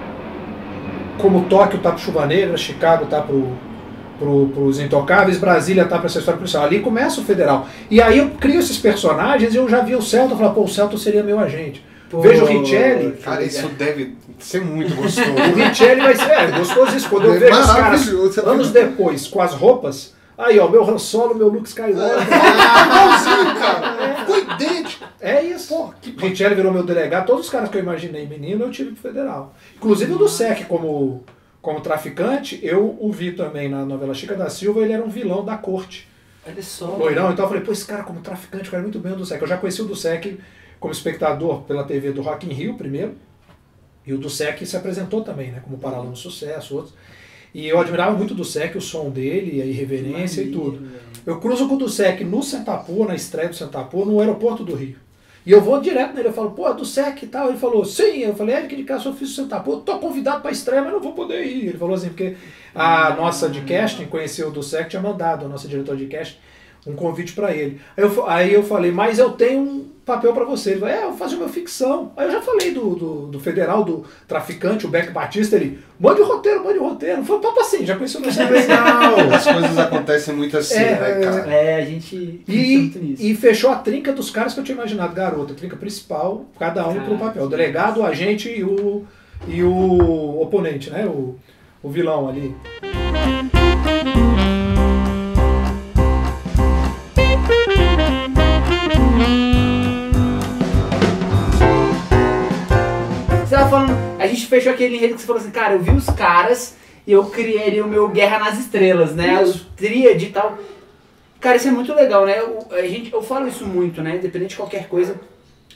como Tóquio tá pro Chuva Negra, Chicago tá pros Intocáveis, Brasília tá para essa história policial. Ali começa o Federal. E aí eu crio esses personagens e eu já vi o Celton e falei, pô, o Celton seria meu agente. Vejo o Richelli. Cara, isso deve ser muito gostoso. O Richelli vai ser gostosíssimo. Quando eu vejo os caras anos depois com as roupas, aí ó, meu Han Solo, meu Luke Skywalker. Igualzinho, cara. Ficou idêntico. É isso. Pô, Richelli virou meu delegado. Todos os caras que eu imaginei menino, eu tive pro Federal. Inclusive o do SEC como traficante, eu o vi também na novela Chica da Silva, ele era um vilão da corte. Olha só. Loirão, então eu falei, pô, esse cara como traficante, o cara é muito bem o do SEC. Eu já conheci o do SEC como espectador pela TV do Rock in Rio primeiro, e o do SEC se apresentou também, né, como Paralelo no Sucesso, outros. E eu admirava muito do SEC, o som dele, a irreverência e tudo. Eu cruzo com o do SEC no Sentapor, na estreia do Sentapor, no aeroporto do Rio. E eu vou direto nele, eu falo, pô, do SEC e tal. Ele falou, sim. Eu falei, Eric de Castro, eu fiz o Sentapor, eu tô convidado pra estreia, mas não vou poder ir. Ele falou assim, porque a nossa de casting conheceu o do SEC, tinha mandado, a nossa diretora de casting, um convite para ele. Aí eu falei, mas eu tenho um papel para você. Ele falou, eu vou fazer uma ficção. Aí eu já falei do Federal, do traficante, o Beck Batista, ele, mande o roteiro. Foi papo assim, já conheceu o nosso legal. As coisas acontecem muito assim, né, cara? A gente... E fechou a trinca dos caras que eu tinha imaginado, garota, a trinca principal, cada um para um papel. O delegado, o agente e o oponente, né, o vilão ali. Você tava falando, a gente fechou aquele enredo que você falou assim, cara, eu vi os caras e eu criei ali o meu Guerra nas Estrelas, né? O tríade e tal. Cara, isso é muito legal, né? Eu falo isso muito, né? Independente de qualquer coisa,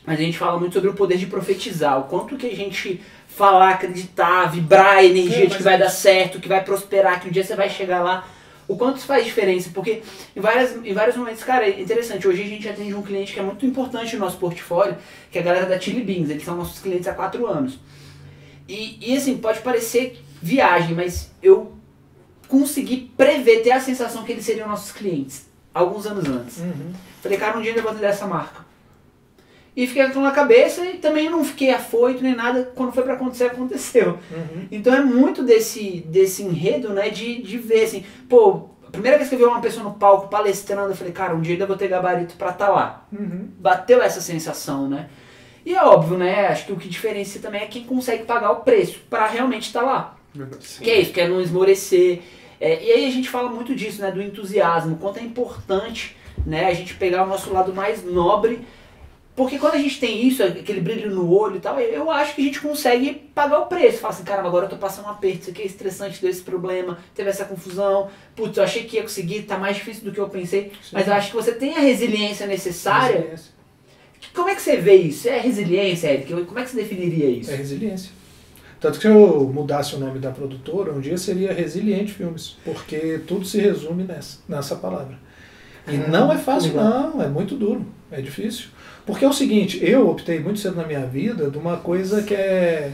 mas a gente fala muito sobre o poder de profetizar. O quanto que a gente falar, acreditar, vibrar a energia de que vai dar certo, que vai prosperar, que um dia você vai chegar lá. O quanto isso faz diferença, porque em vários momentos, cara, é interessante, hoje a gente atende um cliente que é muito importante no nosso portfólio, que é a galera da Chili Beans, eles são nossos clientes há 4 anos. E assim, pode parecer viagem, mas eu consegui prever, ter a sensação que eles seriam nossos clientes, alguns anos antes. Falei, cara, um dia eu vou atender essa marca. E fiquei com aquilo na cabeça e também não fiquei afoito nem nada, quando foi pra acontecer, aconteceu. Então é muito desse enredo, né, de ver assim, pô, a primeira vez que eu vi uma pessoa no palco palestrando, eu falei, cara, um dia eu vou ter gabarito pra estar lá. Bateu essa sensação, né? E é óbvio, né, acho que o que diferencia também é quem consegue pagar o preço pra realmente estar lá. Sim. Que é isso, que é não esmorecer. E aí a gente fala muito disso, né, do entusiasmo, quanto é importante, né, a gente pegar o nosso lado mais nobre. Porque quando a gente tem isso, aquele brilho no olho e tal, eu acho que a gente consegue pagar o preço. Fala assim, caramba, agora eu tô passando um aperto, isso aqui é estressante, deu esse problema, teve essa confusão, putz, eu achei que ia conseguir, tá mais difícil do que eu pensei. Sim. Mas eu acho que você tem a resiliência necessária. Como é que você vê isso? É resiliência, Eric? Como é que você definiria isso? É resiliência. Tanto que se eu mudasse o nome da produtora, um dia seria Resiliente Filmes, porque tudo se resume nessa palavra. E não é fácil, não, é muito duro, é difícil. Porque é o seguinte, eu optei muito cedo na minha vida de uma coisa que é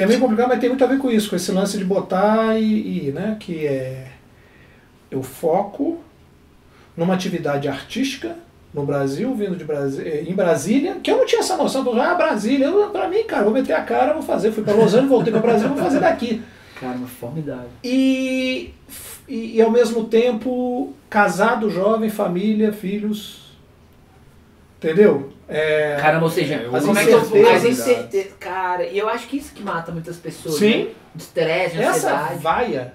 meio complicado, mas tem muito a ver com isso, com esse lance de botar né, que é eu foco numa atividade artística no Brasil, vindo em Brasília, que eu não tinha essa noção. Brasília, pra mim, cara, vou meter a cara, vou fazer. Fui pra Los Angeles, voltei pra Brasília, vou fazer daqui. Cara, formidável. E ao mesmo tempo, casado, jovem, família, filhos. Entendeu? Caramba, ou seja, como é que eu incerteza? Cara, e eu acho que isso que mata muitas pessoas. Sim. Né? Estresse, ansiedade. Essa vaia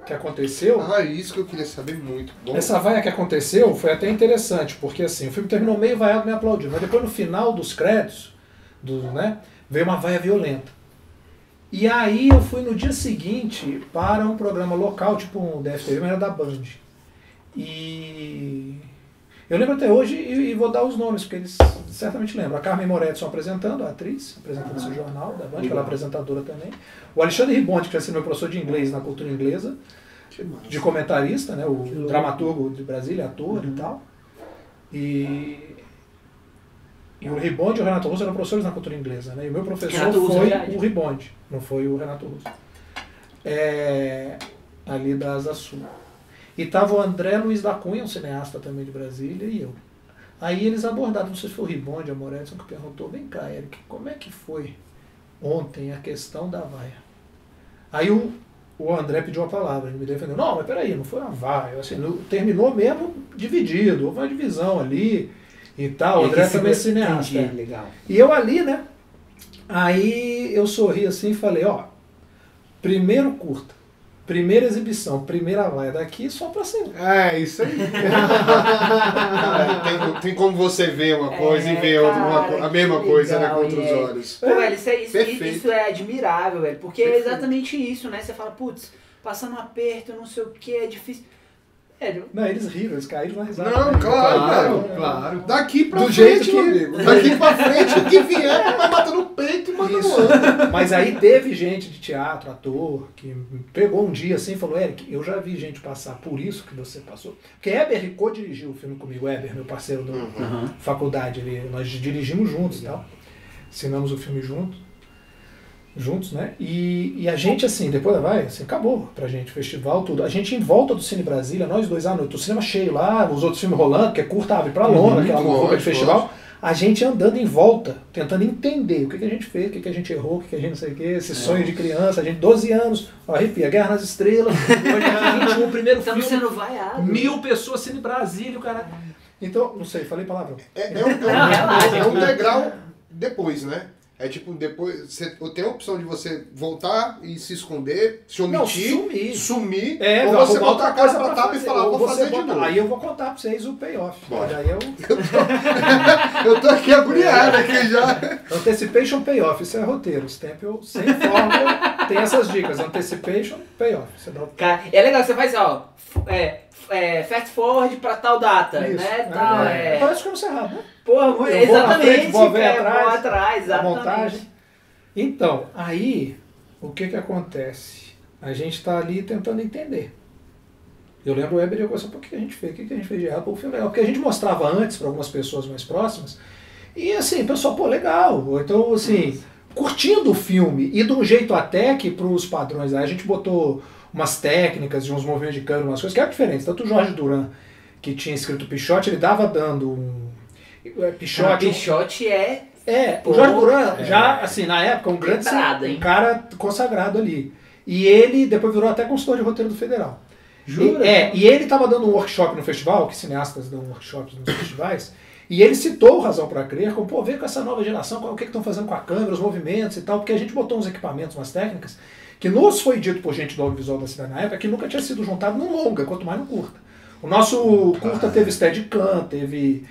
que aconteceu... isso que eu queria saber muito. Bom. Essa vaia que aconteceu foi até interessante, porque assim, o filme terminou meio vaiado, meio aplaudido, mas depois no final dos créditos, veio uma vaia violenta. E aí eu fui no dia seguinte para um programa local, tipo um DFTV, mas era da Band. E eu lembro até hoje, e vou dar os nomes, porque eles certamente lembram. A Carmen Moretson apresentando, a atriz, apresentando esse jornal da Band, que ela é apresentadora também. O Alexandre Ribonte, que vai ser meu professor de inglês na cultura inglesa, de comentarista, né, o dramaturgo de Brasília, ator e tal. E o Ribonde e o Renato Russo eram professores na cultura inglesa, né? E o meu professor foi o Ribonde, não foi o Renato Russo. Ali da Asa Sul. E tava o André Luiz da Cunha, um cineasta também de Brasília, e eu. Aí eles abordaram, não sei se foi o Ribonde, a Moretson, que perguntou, vem cá, Eric, como é que foi ontem a questão da vaia? Aí o André pediu a palavra, ele me defendeu, não, mas peraí, não foi uma vaia, assim, terminou mesmo dividido, houve uma divisão ali, e tal, o André também é cineasta. Entendi, legal. E eu ali, né? Aí eu sorri assim e falei, primeiro curta, primeira exibição, primeira vaia daqui, só pra cima. Isso aí. Tem como você ver uma coisa e ver a mesma coisa, né, com outros olhos. Pô, velho, isso é admirável, velho, porque é exatamente isso, né? Você fala, putz, passando um aperto, não sei o que, é difícil. Não, eles riram, eles caíram na risada. Não, claro. Daqui pra do frente, jeito meu amigo. Daqui pra frente, o que vier, vai matando o peito e manda no outro. Mas aí teve gente de teatro, ator, que pegou um dia assim e falou, Eric, eu já vi gente passar por isso que você passou. Porque Heber Ricô dirigiu o filme comigo, Heber, meu parceiro da faculdade, nós dirigimos juntos e tal. Assinamos o filme juntos, né? E a gente, assim, depois acabou pra gente, festival, tudo. A gente em volta do Cine Brasília, nós dois à noite, o cinema cheio lá, os outros filmes rolando, que é curta, abre pra lona, aquela loucura de festival. A gente andando em volta, tentando entender o que a gente fez, o que a gente errou, o que a gente não sei o que, esse sonho de criança, a gente, 12 anos, arrepia, Guerra nas Estrelas, 2021, o primeiro filme. Estamos sendo vaiados. 1000 pessoas, Cine Brasília, o cara. Então, não sei, falei palavrão. É um degrau depois, né? É tipo, depois, você tem a opção de você voltar e se esconder, se omitir, sumir, ou você botar a cara pra tapa e falar, vou fazer de novo. Aí eu vou contar pra vocês o payoff. Aí eu tô aqui agoniado aqui já. Anticipation, payoff, isso é roteiro. Stampel, sem fórmula, tem essas dicas. Anticipation, payoff. Cara, é legal, você faz, fast forward pra tal data, isso, né? Parece que eu não sei errado, né? Porra, exatamente. Vou atrás, exatamente. A montagem. Então, aí, o que acontece? A gente tá ali tentando entender. Eu lembro o Weber e eu pensei, por que a gente fez? O que a gente fez de errado? Pô, o filme é legal. Porque a gente mostrava antes para algumas pessoas mais próximas, e assim, o pessoal, pô, legal. Então, assim, curtindo o filme, e de um jeito até que pros padrões, aí a gente botou umas técnicas de uns movimentos de câmera, umas coisas que eram diferentes. Tanto o Jorge Duran, que tinha escrito Pichote, ele dava dando um... Pichote o Jorge Duran já, assim, na época, um grande um cara consagrado ali. E ele depois virou até consultor de roteiro do Federal. Jura? E ele estava dando um workshop no festival, que cineastas dão workshops nos festivais, e ele citou o Razão para Crer, como, pô, vê com essa nova geração, o que estão fazendo com a câmera, os movimentos e tal, porque a gente botou uns equipamentos, umas técnicas, que nos foi dito por gente do audiovisual da cidade na época, que nunca tinha sido juntado num longa, quanto mais no curta. O nosso curta teve Steadicam, teve...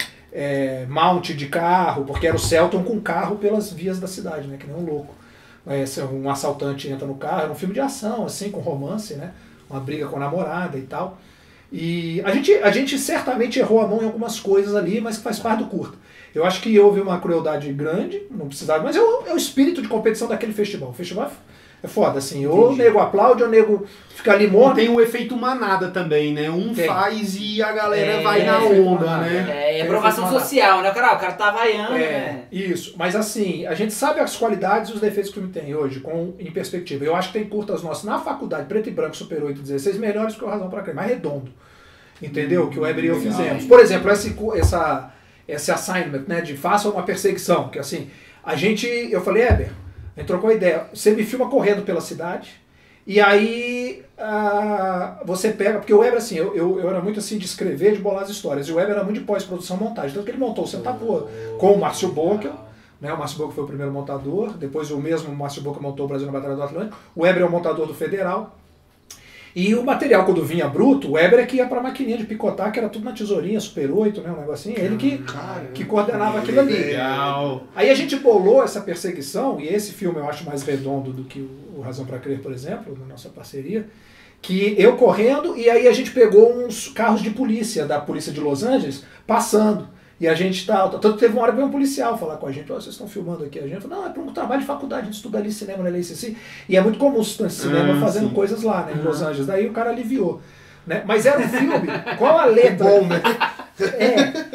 mount de carro, porque era o Celton com carro pelas vias da cidade, né, que nem um louco. Um assaltante entra no carro, era um filme de ação, assim, com romance, né, uma briga com a namorada e tal. E a gente certamente errou a mão em algumas coisas ali, mas que faz parte do curta. Eu acho que houve uma crueldade grande, não precisava, mas é o espírito de competição daquele festival. O festival é foda, assim, ou o nego aplaude, ou o nego fica ali morto. Tem o efeito manada também, né? Faz e a galera vai na onda, né? É aprovação social, né? O cara tá vaiando, né? Isso, mas assim, a gente sabe as qualidades e os defeitos que o filme tem hoje, em perspectiva. Eu acho que tem curtas nossos na faculdade, preto e branco, Super 8 e 16, melhores que o Razão para Crer, mais redondo. Entendeu? Que o Weber e eu fizemos. Por exemplo, esse assignment, né, de faça uma perseguição, que assim, eu falei, Heber, a gente trocou a ideia, você me filma correndo pela cidade, e aí você pega, porque o Heber, assim, eu era muito assim de escrever, de bolar as histórias, e o Heber era muito de pós-produção, montagem, tanto que ele montou o Sentapua com o Márcio Bockel, né, o Márcio Bockel foi o primeiro montador, depois o mesmo Márcio Bockel montou o Brasil na Batalha do Atlântico, o Heber é o montador do Federal, e o material, quando vinha bruto, o Heber é que ia pra maquininha de picotar, que era tudo na tesourinha, Super 8, né, um negocinho, ele que coordenava aquilo ali. Legal. Aí a gente bolou essa perseguição, e esse filme eu acho mais redondo do que o Razão pra Crer, por exemplo, na nossa parceria, que eu correndo, e aí a gente pegou uns carros de polícia, da polícia de Los Angeles, passando. E a gente tanto teve uma hora que veio um policial falar com a gente, vocês estão filmando aqui, a gente falou, não, é para um trabalho de faculdade, a gente estuda ali cinema na LACC, e é muito comum o cinema fazendo coisas lá, né, em Los Angeles, daí o cara aliviou, né, mas era um filme, qual a letra? Bom, né?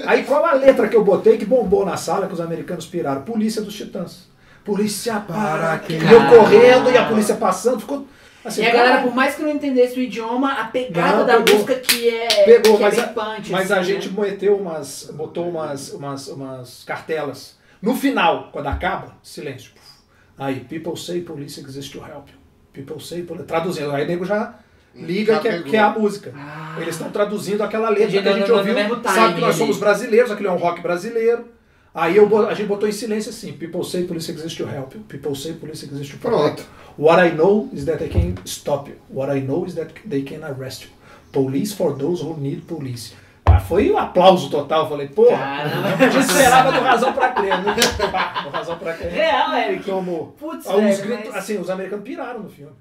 Aí qual a letra que eu botei que bombou na sala, que os americanos piraram? Polícia dos Titãs. Polícia para quem... E eu correndo, e a polícia passando, ficou... Assim, e a galera, por mais que não entendesse o idioma, a pegada da música que é bem punch. Mas assim, a gente botou umas cartelas. No final, quando acaba, silêncio. Aí, people say police exists to help you. People say police... Traduzindo, aí o nego já liga que é a música. Eles estão traduzindo aquela letra que a gente ouviu. Sabe que nós somos brasileiros, aquele é um rock brasileiro. Aí a gente botou em silêncio assim, people say police exists to help you, people say police exists to protect you. What I know is that they can stop you. What I know is that they can arrest you. Police for those who need police. Foi um aplauso total, falei, porra, a gente esperava do Razão pra Crer, né? Do Razão pra Crer. Real, Eric. Tomou. Putz, gritos, assim, os americanos piraram no filme.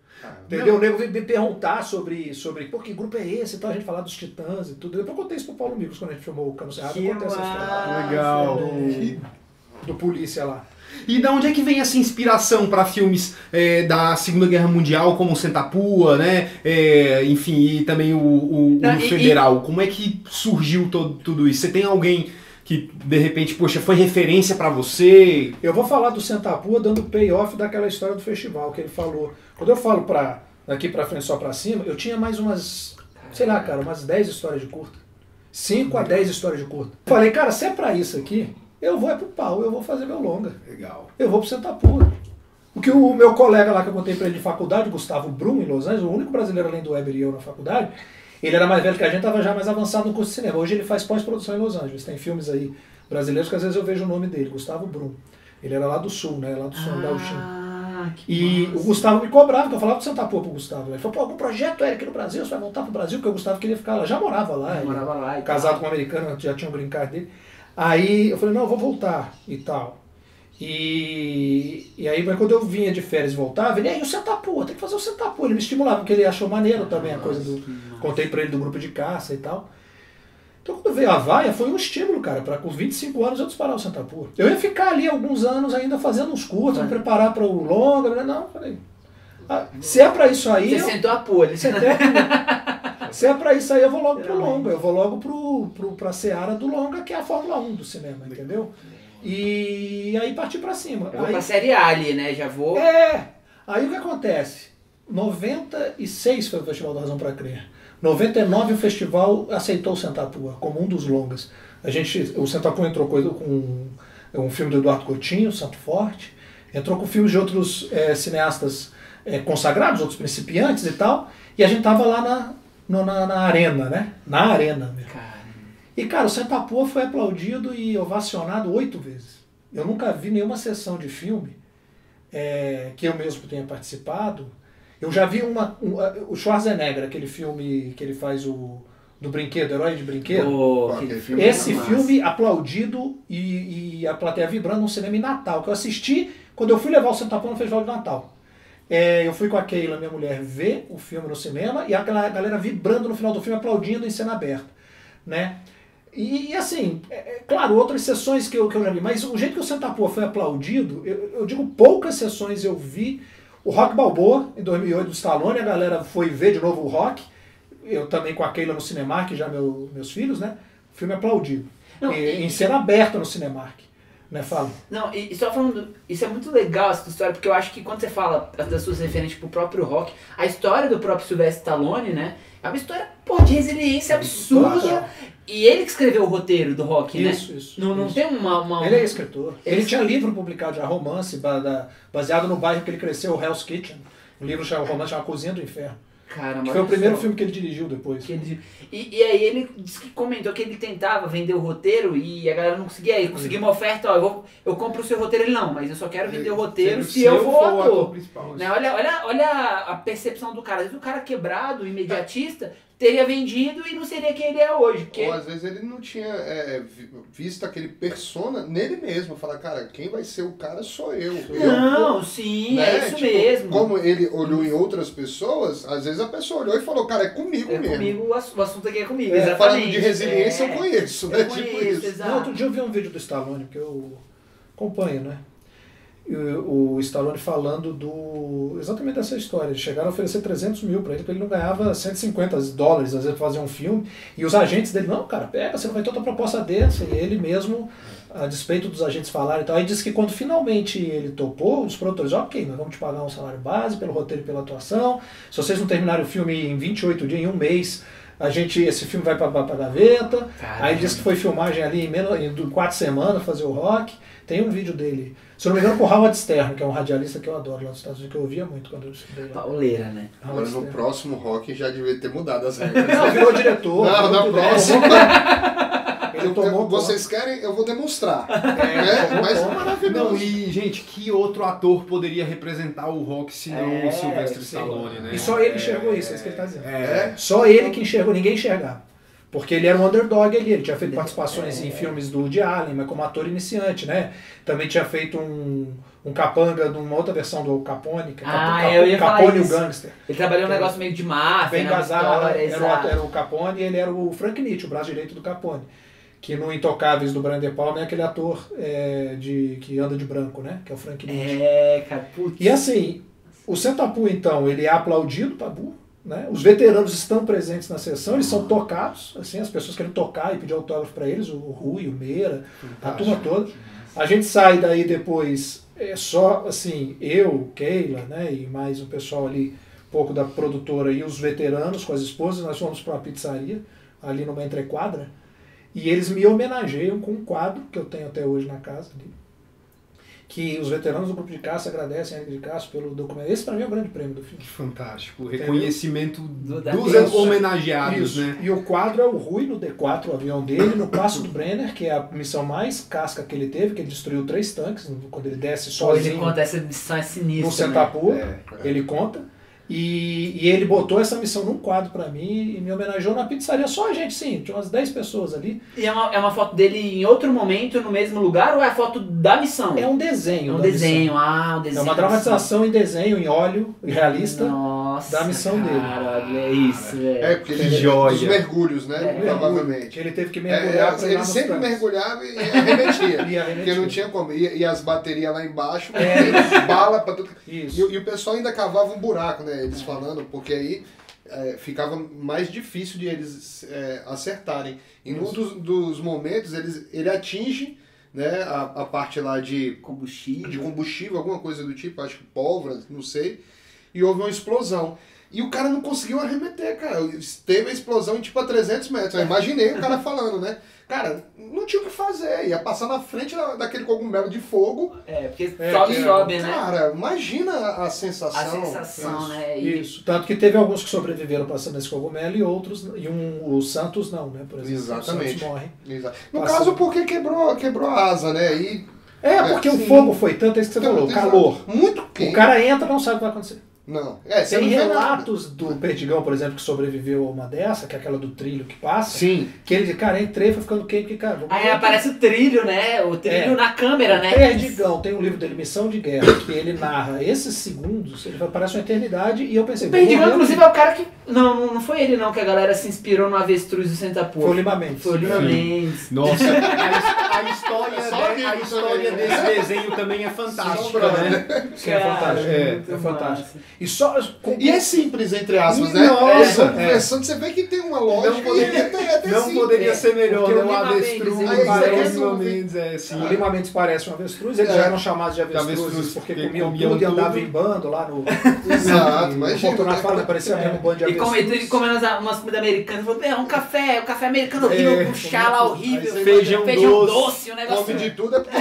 Entendeu? O nego veio me perguntar sobre pô, que grupo é esse e tal, a gente falar dos Titãs e tudo. Depois eu contei isso pro Paulo Micos quando a gente filmou o Cano Cerrado, eu contei essa história. Legal. Do polícia lá. E da onde é que vem essa inspiração para filmes da Segunda Guerra Mundial, como o Sentapua, né? Enfim, e também o Federal? Como é que surgiu tudo isso? Você tem alguém que, de repente, poxa, foi referência para você? Eu vou falar do Sentapua dando payoff daquela história do festival que ele falou. Quando eu falo daqui pra frente só pra cima, eu tinha mais umas, sei lá, cara, umas 10 histórias de curta. 5 a 10 histórias de curta. Falei, cara, se é pra isso aqui, eu vou pro pau, eu vou fazer meu longa. Legal. Eu vou pro Sentapua. Porque o meu colega lá que eu contei pra ele de faculdade, Gustavo Brum, em Los Angeles, o único brasileiro além do Weber e eu na faculdade, ele era mais velho que a gente, estava já mais avançado no curso de cinema. Hoje ele faz pós-produção em Los Angeles. Tem filmes aí brasileiros que às vezes eu vejo o nome dele, Gustavo Brum. Ele era lá do sul, né? Lá do sul, Gauchinho. E massa. O Gustavo me cobrava, que eu falava do Sentapua pro Gustavo. Ele falou, pô, algum projeto aqui no Brasil, você vai voltar pro Brasil? Porque o Gustavo queria ficar lá. Já morava lá. Casado com um americano, já tinha um green card dele. Aí eu falei, não, eu vou voltar e tal. E aí, mas quando eu vinha de férias e voltava, ele, aí o Sentapua, tem que fazer o Sentapua. Ele me estimulava, porque ele achou maneiro também a coisa do... Contei pra ele do grupo de caça e tal. Então quando veio a vaia, foi um estímulo, cara, para com 25 anos eu disparar o Sentapua. Eu ia ficar ali alguns anos ainda fazendo uns cursos, me preparar para o longa, não, falei... se é pra isso aí... Você sentou a pulha. Se é pra isso aí, eu vou logo pro longa. Eu vou logo pra seara do longa, que é a Fórmula 1 do cinema, entendeu? E aí parti pra cima. Eu vou pra Série A ali, né? Já vou... Aí o que acontece? 96 foi o Festival da Razão pra Crer. 99 o festival aceitou o Sentapua como um dos longas. O Sentapua entrou com um filme do Eduardo Coutinho, Santo Forte, entrou com filmes de outros cineastas consagrados, outros principiantes e tal, e a gente tava lá na arena, né? Na arena mesmo. E cara, o Sentapua foi aplaudido e ovacionado 8 vezes. Eu nunca vi nenhuma sessão de filme que eu mesmo tenha participado. Eu já vi o Schwarzenegger, aquele filme que ele faz do brinquedo, Herói de Brinquedo. Esse filme aplaudido e a plateia vibrando no cinema em Natal, que eu assisti quando eu fui levar o Sentapua no Festival de Natal. Eu fui com a Keila, minha mulher, ver o filme no cinema e aquela galera vibrando no final do filme, aplaudindo em cena aberta, né? E assim, claro, outras sessões que eu já vi, mas o jeito que o Sentapua foi aplaudido, eu digo, poucas sessões eu vi. O Rock Balboa, em 2008, do Stallone, a galera foi ver de novo o Rock, eu também com a Keila no Cinemark, já meus filhos, né? O filme aplaudido. Em cena aberta no Cinemark. Né, fala. Não, e só falando, isso é muito legal essa história, porque eu acho que quando você fala das suas referências pro próprio Rock, a história do próprio Sylvester Stallone, né, é uma história, de resiliência absurda, E ele que escreveu o roteiro do Rock, né? Isso. Não tem uma... Ele é escritor. Ele tinha livro publicado já, romance, baseado no bairro que ele cresceu, o Hell's Kitchen. O livro chama romance, chama Cozinha do Inferno. Caramba, que foi o primeiro filme que ele dirigiu depois. E aí ele disse que comentou que ele tentava vender o roteiro e a galera não conseguia. Aí conseguiu uma oferta, ó, eu compro o seu roteiro. Ele não, mas eu só quero vender o roteiro se eu for o ator. Né? Olha a percepção do cara. Às vezes o cara quebrado, imediatista, teria vendido e não seria quem ele é hoje. Porque... Ou às vezes ele não tinha visto aquele persona nele mesmo. Falar, cara, quem vai ser o cara sou eu. Não, sim, né? É isso tipo, mesmo. Como ele olhou em outras pessoas, às vezes a pessoa olhou e falou, cara, é comigo mesmo. Comigo, o assunto aqui é comigo, exatamente. Falando de resiliência, eu conheço, né? Eu conheço, exato. Outro dia eu vi um vídeo do Stallone, que eu acompanho, né? O Stallone falando exatamente dessa história. Eles chegaram a oferecer 300 mil para ele, porque ele não ganhava 150 dólares às vezes para fazer um filme. E os agentes dele, não, cara, pega, você não vai ter outra proposta dessa. E ele mesmo, a despeito dos agentes falarem e tal, aí disse que quando finalmente ele topou, os produtores, ok, nós vamos te pagar um salário base pelo roteiro e pela atuação. Se vocês não terminarem o filme em 28 dias, em um mês, esse filme vai para a gaveta. Caramba. Aí disse que foi filmagem ali em 4 semanas, fazer o Rock. Tem um vídeo dele, se eu não me engano, com o Howard Stern, que é um radialista que eu adoro lá nos Estados Unidos, que eu ouvia muito quando eu estudei lá. Pauleira, né? Agora no próximo Rock já devia ter mudado as regras. Não, virou diretor. Não, na próxima. tomou vocês querem, eu vou demonstrar. Mas é maravilhoso. Não, e, gente, que outro ator poderia representar o Rock se não o Sylvester Stallone, né? E só ele enxergou isso, é isso que ele está dizendo. Só ele que enxergou, ninguém enxergava. Porque ele era um underdog ali, ele tinha feito participações em filmes do Woody Allen, mas como ator iniciante, né? Também tinha feito um capanga de uma outra versão do Capone, que eu ia falar Capone isso. o Gangster. Ele trabalhou um negócio meio de máfia, bem casado, era o Capone e ele era o Frank Nietzsche, o braço direito do Capone. Que no Intocáveis do Brian De Palma é aquele ator que anda de branco, né? Que é o Frank Nietzsche. Cara, putz. E assim, o Sentapu, então, ele é aplaudido, Pabu. Né? Os veteranos estão presentes na sessão, eles são tocados, assim, as pessoas querem tocar e pedir autógrafo para eles, o Rui, o Meira, a turma toda. A gente sai daí depois, só assim, eu, Keila, né, e mais o pessoal ali, um pouco da produtora e os veteranos com as esposas, nós fomos para uma pizzaria, ali numa entrequadra, e eles me homenageiam com um quadro que eu tenho até hoje na casa ali, que os veteranos do Grupo de Caça agradecem a Henrique de Castro pelo documento. Esse para mim é o grande prêmio do filme. Que fantástico. O reconhecimento dos homenageados, isso, né? E o quadro é o Rui no D4, o avião dele, no Passo do Brenner, que é a missão mais casca que ele teve, que ele destruiu 3 tanques, quando ele desce sozinho. Ele conta, essa missão é sinistra, no Sentapu, né? ele conta. E ele botou essa missão num quadro pra mim e me homenageou na pizzaria. Só a gente, sim, tinha umas 10 pessoas ali. E é uma foto dele em outro momento, no mesmo lugar, ou é a foto da missão? É um desenho. Um desenho, um desenho. É uma dramatização em desenho, em óleo, realista. Nossa, da missão dele. É isso, velho. Porque ele joia. Os mergulhos, né? Provavelmente. Que ele teve que mergulhar. Ele sempre mergulhava e arremetia. Porque não tinha como. E as baterias lá embaixo, bala pra tudo. Isso. E o pessoal ainda cavava um buraco, né? Eles falando, porque aí ficava mais difícil de eles acertarem. E num dos momentos ele atinge, né, a parte lá de combustível, alguma coisa do tipo, acho que pólvora, não sei, e houve uma explosão. E o cara não conseguiu arremeter, cara. Teve a explosão tipo a 300 metros. Eu imaginei o cara falando, né? Cara, não tinha o que fazer. Ia passar na frente daquele cogumelo de fogo. Porque sobe, né? Cara, imagina a sensação. A sensação, isso. né? Isso. Tanto que teve alguns que sobreviveram passando esse cogumelo e outros, o Santos não, né? Por exemplo, exatamente. O Santos morre. No caso, porque quebrou a asa, né? Porque o fogo foi tanto, é isso que você falou, o calor. Muito quente. O cara entra e não sabe o que vai acontecer. Não. Tem relatos do Perdigão, por exemplo, que sobreviveu a uma dessa, que é aquela do trilho que passa. Sim. Que ele, cara, entrei, foi ficando quente, cara. Aí aparece o trilho, né? O trilho na câmera, né? Perdigão, tem um livro dele, Missão de Guerra, que ele narra esses segundos, ele parece uma eternidade, e eu pensei... O Perdigão, inclusive, é o cara que... Não foi ele não, que a galera se inspirou no avestruz do Sentapu. Foi o Lima Mendes. Foi o Lima Mendes. Nossa, a história desse desenho também é fantástica, né? Sim, é fantástico. É fantástico. E é simples, entre aspas, né? Nossa, conversando, você vê que tem uma lógica. Não poderia ser melhor, né? O avestruz parece o Lima Mendes, O Lima Mendes parece um avestruz, eles já eram chamados de avestruzes porque comiam tudo e andavam em bando lá no... Exato, mas... O Fortunato fala, parecia mesmo um bando de avestruz. comendo umas comidas americanas, falou, um café americano horrível, um chá lá horrível, feijão doce, um negócio. Come de tudo, é porque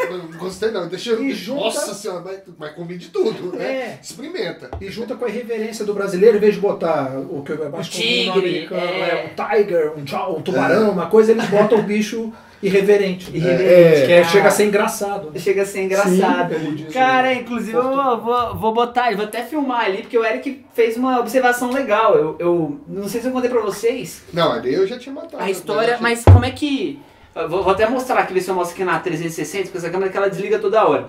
não gostei não, deixa eu... Nossa senhora, mas comi de tudo, né? Experimenta. E junta com a irreverência do brasileiro, em vez de botar o que é mais tigre, um tiger, um tubarão, uma coisa, eles botam o bicho irreverente. Chega a ser engraçado. Chega a ser engraçado. Sim, cara, inclusive eu vou botar, eu vou até filmar ali, porque o Eric fez uma observação legal. Eu não sei se eu contei pra vocês. Não, ali eu já tinha matado. A história, mas como é que... Vou até mostrar aqui, ver se eu mostro aqui na 360, porque essa câmera que ela desliga toda hora.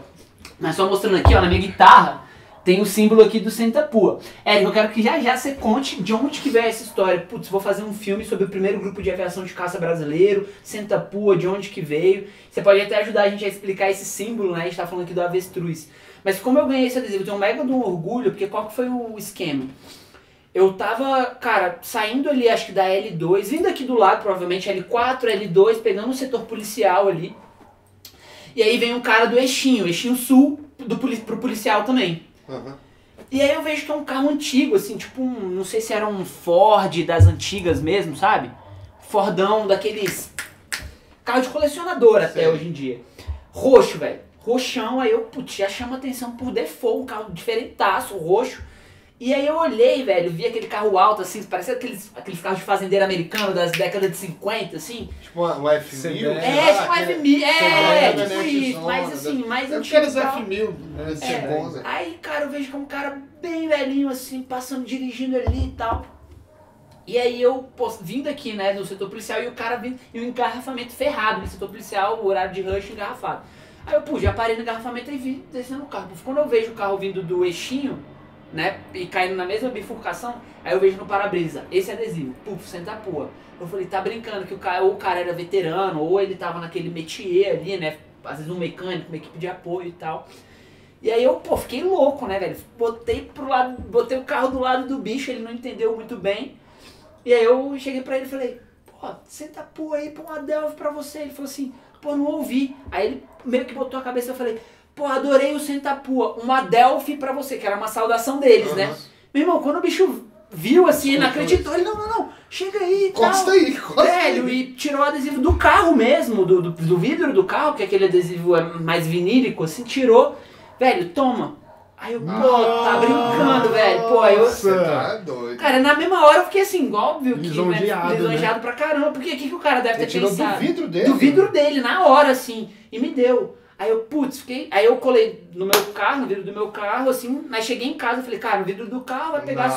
Mas só mostrando aqui, ó, na minha guitarra, tem o símbolo aqui do Sentapua. Eric, eu quero que já você conte de onde que veio essa história. Putz, vou fazer um filme sobre o primeiro grupo de aviação de caça brasileiro, Sentapua, de onde que veio. Você pode até ajudar a gente a explicar esse símbolo, né? A gente tá falando aqui do avestruz. Mas como eu ganhei esse adesivo, eu tenho um mega de um orgulho, porque qual que foi o esquema? Eu tava, cara, saindo ali, acho que da L2, vindo aqui do lado, provavelmente L4, L2, pegando um setor policial ali. E aí vem um cara do Eixinho Sul, pro policial também. Uhum. E aí eu vejo que é um carro antigo, assim, tipo não sei se era um Ford das antigas mesmo, sabe? Fordão daqueles... carro de colecionador até hoje em dia. Roxo, velho. Roxão, aí eu, putz, já chama atenção por default, um carro diferentaço, roxo. E aí eu olhei, velho, vi aquele carro alto, assim, parecia aqueles carros de fazendeiro americano das décadas de 50, assim. Tipo um F1000. Tipo um F1000, tipo isso, mas assim, mais antigo. Eu quero F1000, né? Aí, cara, eu vejo que é um cara bem velhinho, assim, passando, dirigindo ali e tal. E aí eu, vindo aqui, né, no setor policial, e o cara vindo, e o engarrafamento ferrado no setor policial, o horário de rush engarrafado. Aí eu, já parei no engarrafamento e vi descendo o carro. Quando eu vejo o carro vindo do Eixinho, né, e caindo na mesma bifurcação, aí eu vejo no para-brisa, esse adesivo, Sentapua. Eu falei, tá brincando que ou o cara era veterano, ou ele tava naquele métier ali, né, às vezes um mecânico, uma equipe de apoio e tal. E aí eu, fiquei louco, né, velho, botei o carro do lado do bicho, ele não entendeu muito bem. E aí eu cheguei pra ele e falei, Sentapua aí, põe uma Delphi pra você. Ele falou assim, não ouvi. Aí ele meio que botou a cabeça, eu falei, adorei o Sentapua, uma Delphi pra você, que era uma saudação deles, né? Meu irmão, quando o bicho viu assim, não acreditou, ele, não, chega aí, Costa aí. Velho, e tirou o adesivo do carro mesmo, do vidro do carro, que aquele adesivo é mais vinílico, assim, tirou, velho, toma. Aí eu, tá brincando, velho, aí eu... Você tá doido. Cara, na mesma hora eu fiquei assim, óbvio que lisonjeado, né? Pra caramba, porque o que o cara deve ter pensado? Do vidro dele? Do vidro dele, na hora, assim, e me deu. Aí eu, fiquei... Aí eu colei no meu carro, no vidro do meu carro, assim, mas cheguei em casa e falei, cara, o vidro do carro vai pegar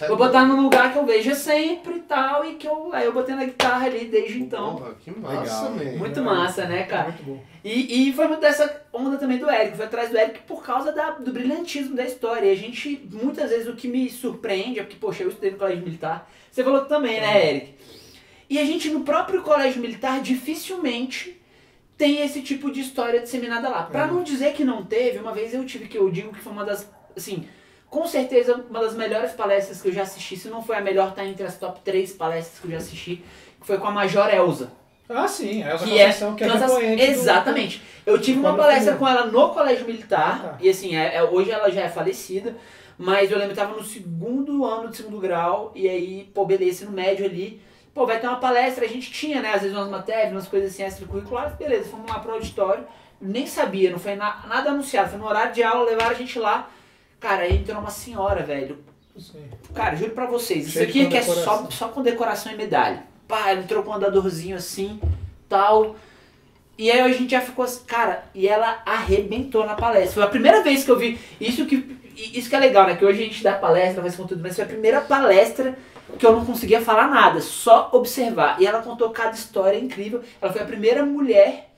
vou botar num lugar que eu veja sempre e tal, e que aí eu botei na guitarra ali desde então. Porra, que massa, mesmo. Muito massa, né, cara? Muito bom. E foi muito dessa onda também do Eric, foi atrás do Eric por causa do brilhantismo da história. E a gente, muitas vezes, o que me surpreende é porque, eu estudei no colégio militar, você falou também, né, Eric? E a gente, no próprio colégio militar, dificilmente tem esse tipo de história disseminada lá. Pra não dizer que não teve, uma vez eu digo que foi uma das, assim, com certeza uma das melhores palestras que eu já assisti, se não foi a melhor, tá entre as top 3 palestras que eu já assisti, que foi com a Major Elza. Ah, sim, a Elza Conceição, que é repoente. Exatamente. Eu tive uma palestra com ela no colégio militar, e assim, hoje ela já é falecida, mas eu lembro que estava no segundo ano de segundo grau, e aí, beleza, no médio ali, vai ter uma palestra, a gente tinha, né, às vezes umas matérias, umas coisas assim extracurriculares, beleza, fomos lá pro auditório, nem sabia, não foi nada anunciado, foi no horário de aula, levaram a gente lá, cara, aí entrou uma senhora, velho, cara, juro pra vocês, isso aqui é só com decoração e medalha, ela entrou com um andadorzinho assim, tal, e aí a gente já ficou assim, cara, e ela arrebentou na palestra, foi a primeira vez que eu vi, isso que é legal, né, que hoje a gente dá palestra, faz conteúdo, mas foi a primeira palestra que eu não conseguia falar nada, só observar. E ela contou cada história incrível. Ela foi a primeira mulher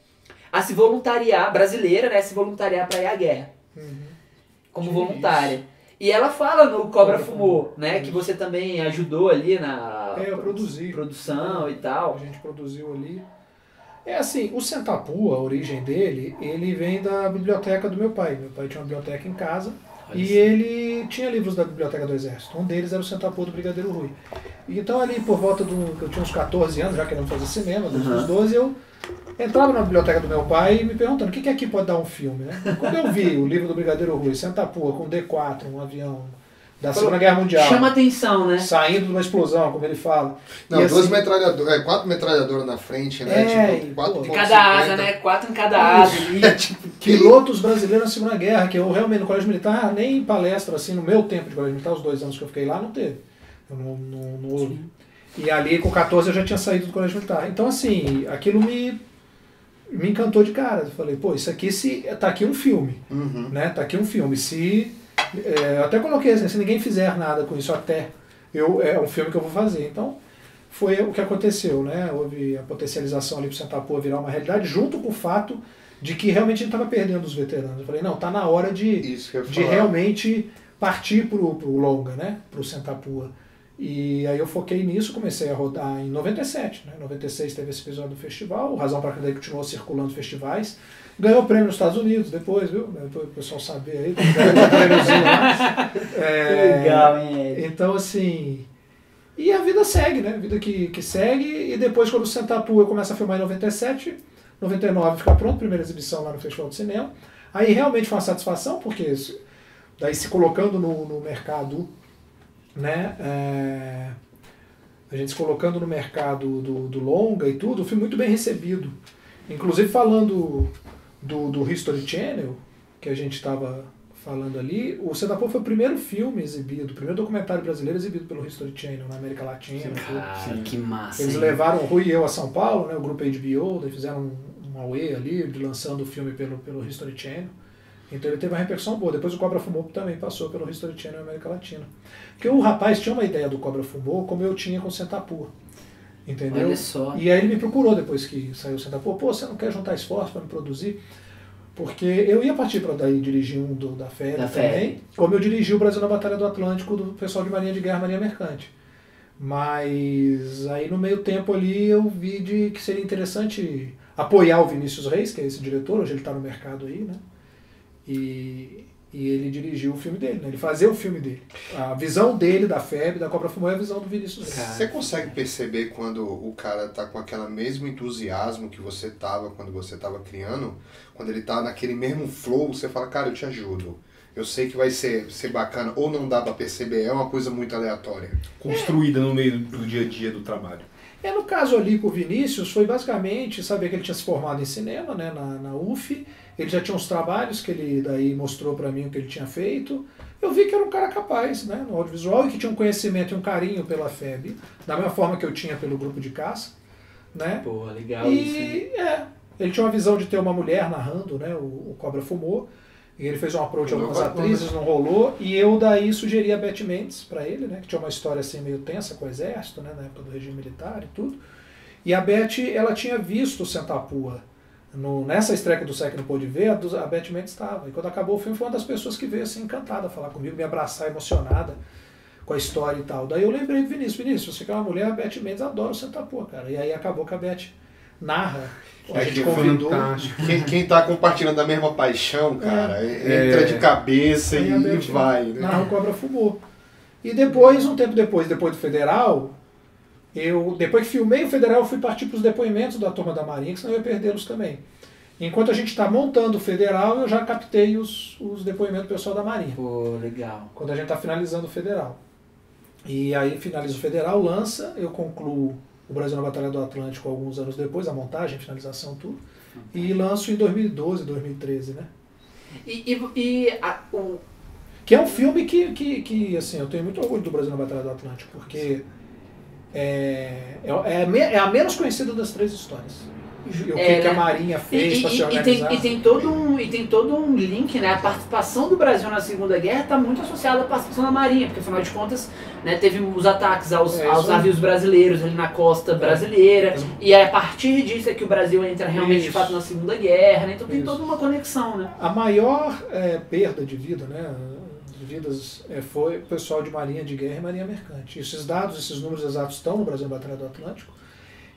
a se voluntariar, brasileira, né, a se voluntariar para ir à guerra. Como voluntária. E ela fala no Cobra Fumou, né, que você também ajudou ali na produção e tal. A gente produziu ali. É assim, o Sentapua, a origem dele, ele vem da biblioteca do meu pai. Meu pai tinha uma biblioteca em casa. E ele tinha livros da Biblioteca do Exército. Um deles era o Sentapua do Brigadeiro Rui. Então ali por volta eu tinha uns 14 anos, já querendo fazer cinema, dos 12, eu entrava na biblioteca do meu pai me perguntando o que aqui pode dar um filme, né? Quando eu vi o livro do Brigadeiro Rui, Sentapua com D4, um avião da Segunda Guerra Mundial. Chama atenção, né? Saindo de uma explosão, como ele fala. Não, e duas metralhadoras, 4 metralhadoras na frente, né? Tipo, 4 em cada asa, né? 4 em cada asa. Pilotos brasileiros na Segunda Guerra, que eu realmente no Colégio Militar, nem palestra assim, no meu tempo de Colégio Militar, os 2 anos que eu fiquei lá, não teve. Eu não ouvi. E ali com 14 eu já tinha saído do Colégio Militar. Então assim, aquilo me encantou de cara. Eu falei, pô, isso aqui tá aqui um filme. Né? Tá aqui um filme. Eu até coloquei assim, se ninguém fizer nada com isso é um filme que eu vou fazer. Então, foi o que aconteceu, né? Houve a potencialização ali para o Senta Porra virar uma realidade, junto com o fato de que realmente a gente estava perdendo os veteranos. Eu falei, não, tá na hora de realmente partir pro longa, né? Pro Senta Porra. E aí eu foquei nisso, comecei a rodar em 97, né? Em 96 teve esse episódio do festival, o Razão para Daí continuou circulando festivais. Ganhou o prêmio nos Estados Unidos depois, viu? Depois o pessoal saber aí. Legal, hein? Então, assim... E a vida segue, né? A vida que segue. E depois, quando o Senta Porra eu começo a filmar em 97, 99 fica pronto, primeira exibição lá no Festival de Cinema. Aí realmente foi uma satisfação, porque daí se colocando no mercado, né? A gente se colocando no mercado do longa e tudo, o filme muito bem recebido. Inclusive falando do History Channel, que a gente estava falando ali, o Senta Porra foi o primeiro filme exibido, o primeiro documentário brasileiro exibido pelo History Channel na América Latina. Cara, que massa. Eles levaram o Rui e eu a São Paulo, né, o grupo HBO, daí fizeram um auê ali, lançando o filme pelo History Channel. Então ele teve uma repercussão boa. Depois o Cobra Fumou também passou pelo History Channel na América Latina. Porque o rapaz tinha uma ideia do Cobra Fumou, como eu tinha com o Senta Porra. Entendeu? Olha só. E aí ele me procurou depois que saiu o Senta Porra. Pô, você não quer juntar esforço para me produzir? Porque eu ia partir para daí dirigir um da FEB também, como eu dirigi o Brasil na Batalha do Atlântico do pessoal de Marinha de Guerra, Marinha Mercante. Mas aí no meio tempo ali eu vi que seria interessante apoiar o Vinícius Reis, que é esse diretor, hoje ele está no mercado aí, né? E ele dirigiu o filme dele, né? Ele fazia o filme dele. A visão dele da FEB, da Cobra Fumou, é a visão do Vinícius Reis. Você consegue perceber quando o cara tá com aquele mesmo entusiasmo que você tava quando você tava criando? Quando ele tá naquele mesmo flow, você fala, cara, eu te ajudo. Eu sei que vai ser bacana, ou não dá pra perceber, é uma coisa muito aleatória. Construída no meio do dia a dia do trabalho. No caso ali com o Vinícius, foi basicamente saber que ele tinha se formado em cinema, né, na UF, ele já tinha uns trabalhos que ele daí mostrou pra mim o que ele tinha feito. Eu vi que era um cara capaz, né, no audiovisual, e que tinha um conhecimento e um carinho pela FEB, da mesma forma que eu tinha pelo grupo de caça, né. Pô, legal isso. Ele tinha uma visão de ter uma mulher narrando, né, o Cobra Fumou. E ele fez um approach a algumas atrizes, não rolou, e eu daí sugeri a Beth Mendes para ele, né, que tinha uma história assim meio tensa com o exército, né, na época do regime militar e tudo. E a Beth, ela tinha visto o Senta Porra. Nessa estreia do SEC não pôde ver, a Beth Mendes estava. E quando acabou o filme, foi uma das pessoas que veio assim encantada falar comigo, me abraçar, emocionada com a história e tal. Daí eu lembrei do Vinícius, você que é uma mulher, a Beth Mendes adora o Senta Porra, cara. E aí acabou que a Beth narra. A gente convidou. Quem tá compartilhando a mesma paixão, cara, entra de cabeça e vai. Né? Narra o Cobra Fumou. E depois, um tempo depois do Federal, depois que filmei o Federal, eu fui partir para os depoimentos da turma da Marinha, que senão eu ia perdê-los também. Enquanto a gente está montando o Federal, eu já captei os depoimentos do pessoal da Marinha. Pô, legal. Quando a gente está finalizando o Federal. E aí finaliza o Federal, lança, eu concluo o Brasil na Batalha do Atlântico alguns anos depois, a montagem, a finalização, tudo. E lanço em 2012, 2013, né? Que é um filme que assim, eu tenho muito orgulho do Brasil na Batalha do Atlântico, porque é a menos conhecida das 3 histórias. O que a Marinha fez para se organizar. E tem todo um link, né? A participação do Brasil na Segunda Guerra está muito associada à participação da Marinha, porque afinal de contas, né, teve os ataques aos navios brasileiros ali na costa brasileira, e a partir disso é que o Brasil entra realmente de fato na Segunda Guerra, né? Então tem toda uma conexão, né? A maior perda de vida, né? Foi o pessoal de Marinha de Guerra e Marinha Mercante. Esses números exatos estão no Brasil na Batalha do Atlântico.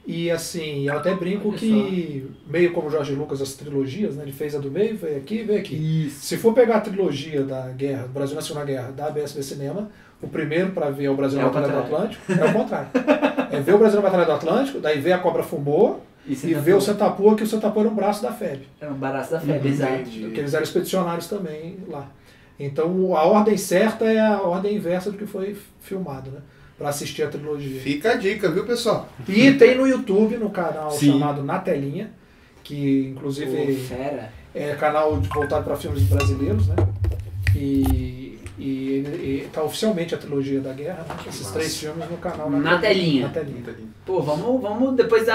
E assim, eu até brinco que, meio como o Jorge Lucas, as trilogias, né, ele fez a do meio, veio aqui. Isso. Se for pegar a trilogia da guerra, do Brasil na Segunda Guerra, da ABSB Cinema, o primeiro para ver o Brasil na Batalha do Atlântico é o contrário. É ver o Brasil na Batalha do Atlântico, daí ver a Cobra Fumou e ver o Senta Porra, que o Senta Porra era um braço da FEB. Era um braço da FEB, exato. Porque eles eram expedicionários também lá. Então a ordem certa é a ordem inversa do que foi filmado, né? Para assistir a trilogia. Fica a dica, viu, pessoal? E tem no YouTube, no canal Sim. chamado Na Telinha, que inclusive fera. é canal voltado para filmes brasileiros, né? E tá oficialmente a trilogia da guerra, né? Esses 3 filmes no canal Na Telinha. Na Telinha. Pô, vamos depois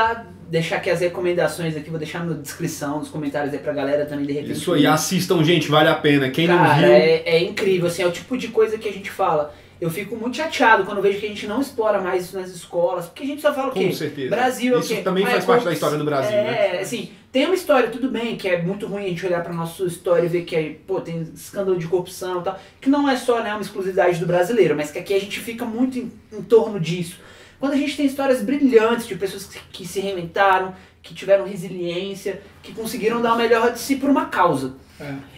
deixar aqui as recomendações aqui, vou deixar na descrição, nos comentários aí pra galera também, de repente. Isso aí, assistam, gente, vale a pena. Quem Cara, não viu... é incrível, assim, é o tipo de coisa que a gente fala. Eu fico muito chateado quando vejo que a gente não explora mais isso nas escolas, porque a gente só fala o quê? Com certeza. Brasil é o Isso quê? também faz parte da história do Brasil, né? Assim, tem uma história, tudo bem, que é muito ruim a gente olhar pra nossa história e ver que pô, tem escândalo de corrupção e tal, que não é só, né, uma exclusividade do brasileiro, mas que aqui a gente fica muito em torno disso. Quando a gente tem histórias brilhantes de pessoas que se reinventaram, que tiveram resiliência, que conseguiram dar o melhor de si por uma causa.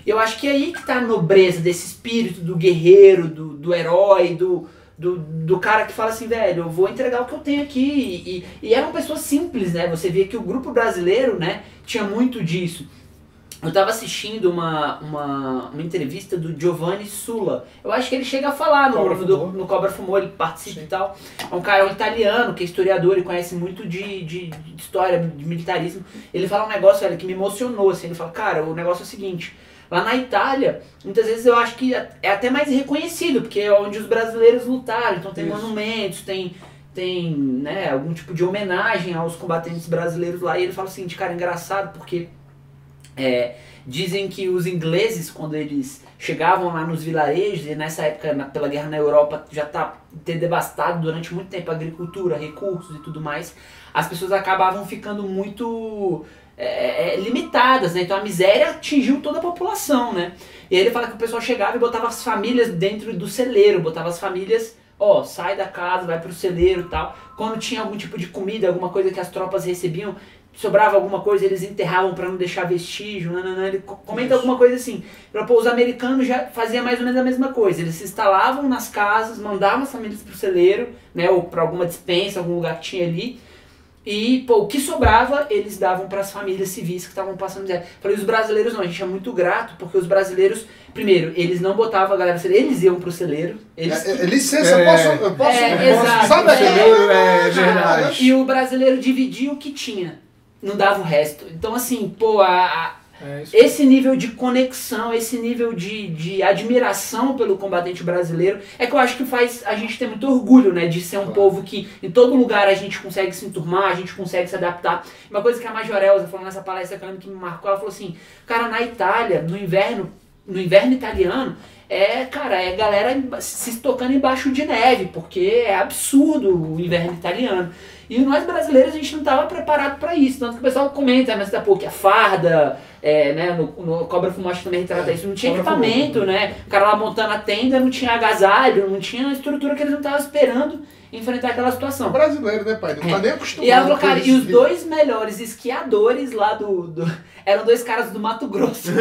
Eu acho que é aí que tá a nobreza desse espírito do guerreiro, do herói, do cara que fala assim, velho, eu vou entregar o que eu tenho aqui. E eram pessoas simples, né? Você via que o grupo brasileiro, né, tinha muito disso. Eu tava assistindo uma entrevista do Giovanni Sulla. Eu acho que ele chega a falar no Cobra Fumou, ele participa e tal. É um cara italiano, que é historiador e conhece muito de história, de militarismo. Ele fala um negócio, velho, que me emocionou, assim. Ele fala, cara, o negócio é o seguinte... Lá na Itália, muitas vezes eu acho que é até mais reconhecido, porque é onde os brasileiros lutaram, então tem monumentos, tem né, algum tipo de homenagem aos combatentes brasileiros lá. E ele fala assim, cara, é engraçado porque dizem que os ingleses, quando eles chegavam lá nos vilarejos, e nessa época, pela guerra na Europa, já ter devastado durante muito tempo a agricultura, recursos e tudo mais, as pessoas acabavam ficando muito... limitadas, né? Então a miséria atingiu toda a população, né? E aí ele fala que o pessoal chegava e botava as famílias dentro do celeiro, botava as famílias, sai da casa, vai pro celeiro e tal. Quando tinha algum tipo de comida, alguma coisa que as tropas recebiam, sobrava alguma coisa, eles enterravam para não deixar vestígio, ele comenta alguma coisa assim. Os americanos já faziam mais ou menos a mesma coisa, eles se instalavam nas casas, mandavam as famílias pro celeiro, né? Ou para alguma despensa, algum lugar que tinha ali. E, o que sobrava, eles davam para as famílias civis que estavam passando miséria. Falei, os brasileiros não, a gente é muito grato, porque os brasileiros, primeiro, eles não botavam a galera no celeiro, eles iam pro celeiro. Licença, eu posso? Exato. Sabe verdade. E o brasileiro dividia o que tinha, não dava o resto. Então, assim, esse nível de conexão, esse nível de admiração pelo combatente brasileiro é que eu acho que faz a gente ter muito orgulho, né, de ser um povo que em todo lugar a gente consegue se enturmar, a gente consegue se adaptar. Uma coisa que a Major Elza falou nessa palestra que eu lembro que me marcou, ela falou assim, cara, na Itália, no inverno italiano, a galera se estocando embaixo de neve, porque é absurdo o inverno italiano. E nós brasileiros a gente não estava preparado para isso, tanto que o pessoal comenta, mas que a farda, né, no Cobra Fumou também retrata isso, não tinha equipamento, né, o cara lá montando a tenda não tinha agasalho, não tinha estrutura que eles não estavam esperando enfrentar aquela situação. O brasileiro, né, pai? Não tá nem acostumado. E ela falou, cara, e os 2 melhores esquiadores lá eram 2 caras do Mato Grosso. A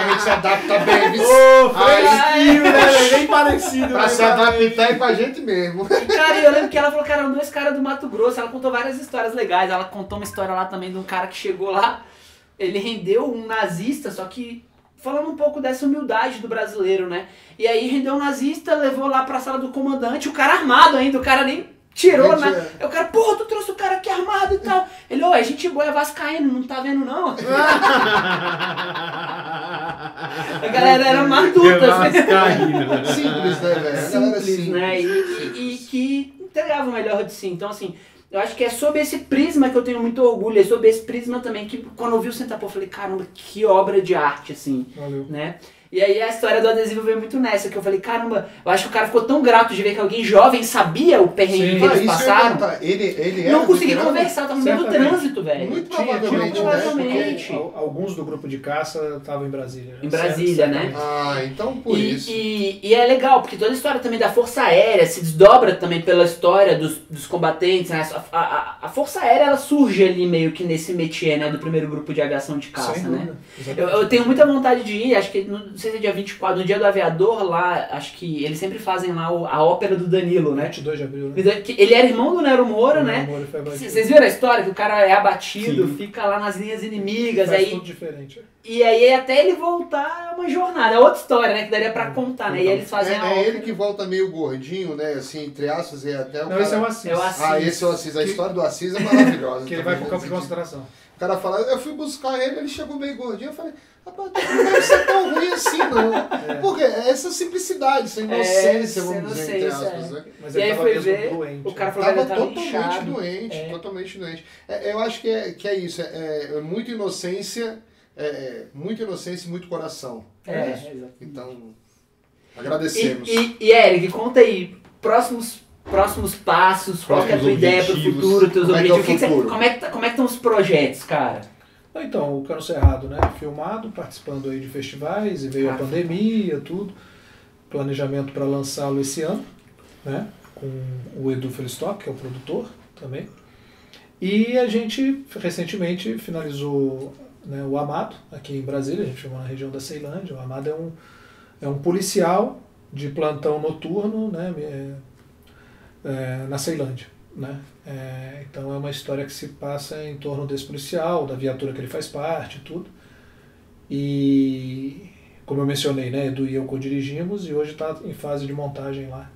gente se adapta bem. Fresquinho, né? Bem parecido. Pra se adaptar é com a gente mesmo. Cara, eu lembro que ela falou, cara, eram 2 caras do Mato Grosso. Ela contou várias histórias legais. Ela contou uma história lá também de um cara que chegou lá. Ele rendeu um nazista, só que falando um pouco dessa humildade do brasileiro, né? E aí rendeu um nazista, levou lá pra sala do comandante, o cara armado ainda, o cara nem tirou, né? O cara, porra, tu trouxe o cara aqui armado e tal. Ele, a gente boa, é vascaíno, não tá vendo não? A galera era matuta, assim. Simples, né, velho? Simples, né? E que entregava o melhor de si. Então, assim, eu acho que é sob esse prisma que eu tenho muito orgulho, é sob esse prisma também que quando eu vi o Senta-Pô, eu falei, caramba, que obra de arte, assim, né? E aí a história do adesivo veio muito nessa, que eu falei, caramba, eu acho que o cara ficou tão grato de ver que alguém jovem sabia o perrengue que eles passaram. Ele não consegui conversar, tava no meio do trânsito, velho. Muito provavelmente. Alguns do grupo de caça estavam em Brasília. Em Brasília, né? Então por isso. E é legal, porque toda a história também da Força Aérea se desdobra também pela história dos combatentes, né? A Força Aérea, ela surge ali meio que nesse métier, né? Do primeiro grupo de aviação de caça, né? Eu tenho muita vontade de ir, acho que sei se é dia 24, no dia do aviador lá, acho que eles sempre fazem lá a ópera do Danilo, né? 22 de abril, né? Ele era irmão do Nero Moura, né? Vocês viram a história? Que o cara é abatido, sim, fica lá nas linhas inimigas. Faz aí tudo diferente. E aí até ele voltar é uma jornada, é outra história, né? Que daria pra contar, né? E eles fazem a ópera. É ele que volta meio gordinho, né? Assim, entre aspas, e até o Não, esse é o Assis. Esse é o Assis. A história do Assis é maravilhosa. Que ele vai pro campo de concentração. O cara fala, eu fui buscar ele chegou meio gordinho, eu falei, rapaz, não deve ser tão ruim assim, não. Porque essa simplicidade, essa inocência, vamos dizer, entre aspas, né? Mas e aí foi ver, doente, o cara falou que totalmente doente. Eu acho que é isso, é muita inocência, muita inocência e muito coração. Exato. Então, agradecemos. E Eric, conta aí, próximos passos, qual que é a tua ideia pro futuro, teus objetivos? Como é que estão os projetos, cara? Então, o Cano Cerrado, né? Filmado, participando aí de festivais, e veio a pandemia, tudo. Planejamento para lançá-lo esse ano, né? Com o Edu Felistock, que é o produtor também. E a gente recentemente finalizou, né, o Amado, aqui em Brasília, a gente filmou na região da Ceilândia. O Amado é um policial de plantão noturno, né? Na Ceilândia, né? Então é uma história que se passa em torno desse policial, da viatura que ele faz parte, tudo. E como eu mencionei, né, Edu e eu co-dirigimos e hoje está em fase de montagem lá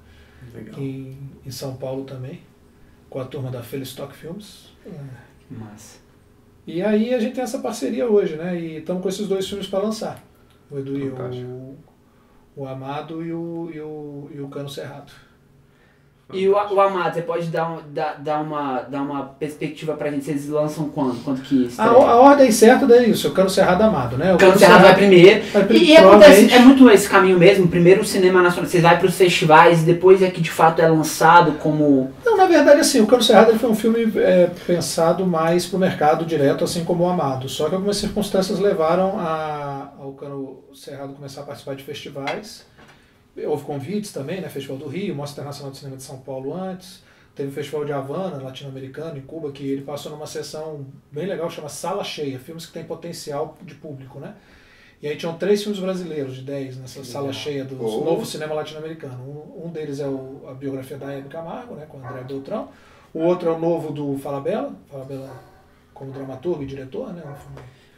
em São Paulo também, com a turma da Felistock Filmes. Massa. E aí a gente tem essa parceria hoje, né? E estamos com esses 2 filmes para lançar, o Edu e o Amado e o Cano Cerrado. E o Amado, você pode dar uma perspectiva pra gente, vocês lançam quando? Quando que estreia? A ordem certa é isso, o Cano Cerrado Amado, né? O Cano Cerrado vai primeiro. E acontece, é muito esse caminho mesmo, primeiro o cinema nacional, vocês vai pros festivais, depois é que de fato é lançado como... Não, na verdade assim, o Cano Cerrado ele foi um filme pensado mais pro mercado direto, assim como o Amado, só que algumas circunstâncias levaram ao Cano Cerrado começar a participar de festivais. Houve convites também, né? Festival do Rio, Mostra Internacional de Cinema de São Paulo antes, teve o Festival de Havana, latino-americano, em Cuba, que ele passou numa sessão bem legal, chama Sala Cheia, filmes que têm potencial de público, né? E aí tinham 3 filmes brasileiros de 10 nessa sala cheia do novo cinema latino-americano. Um deles é a biografia da Hebe Camargo, né? Com André Beltrão. O outro é o novo do Falabella como dramaturgo e diretor, né?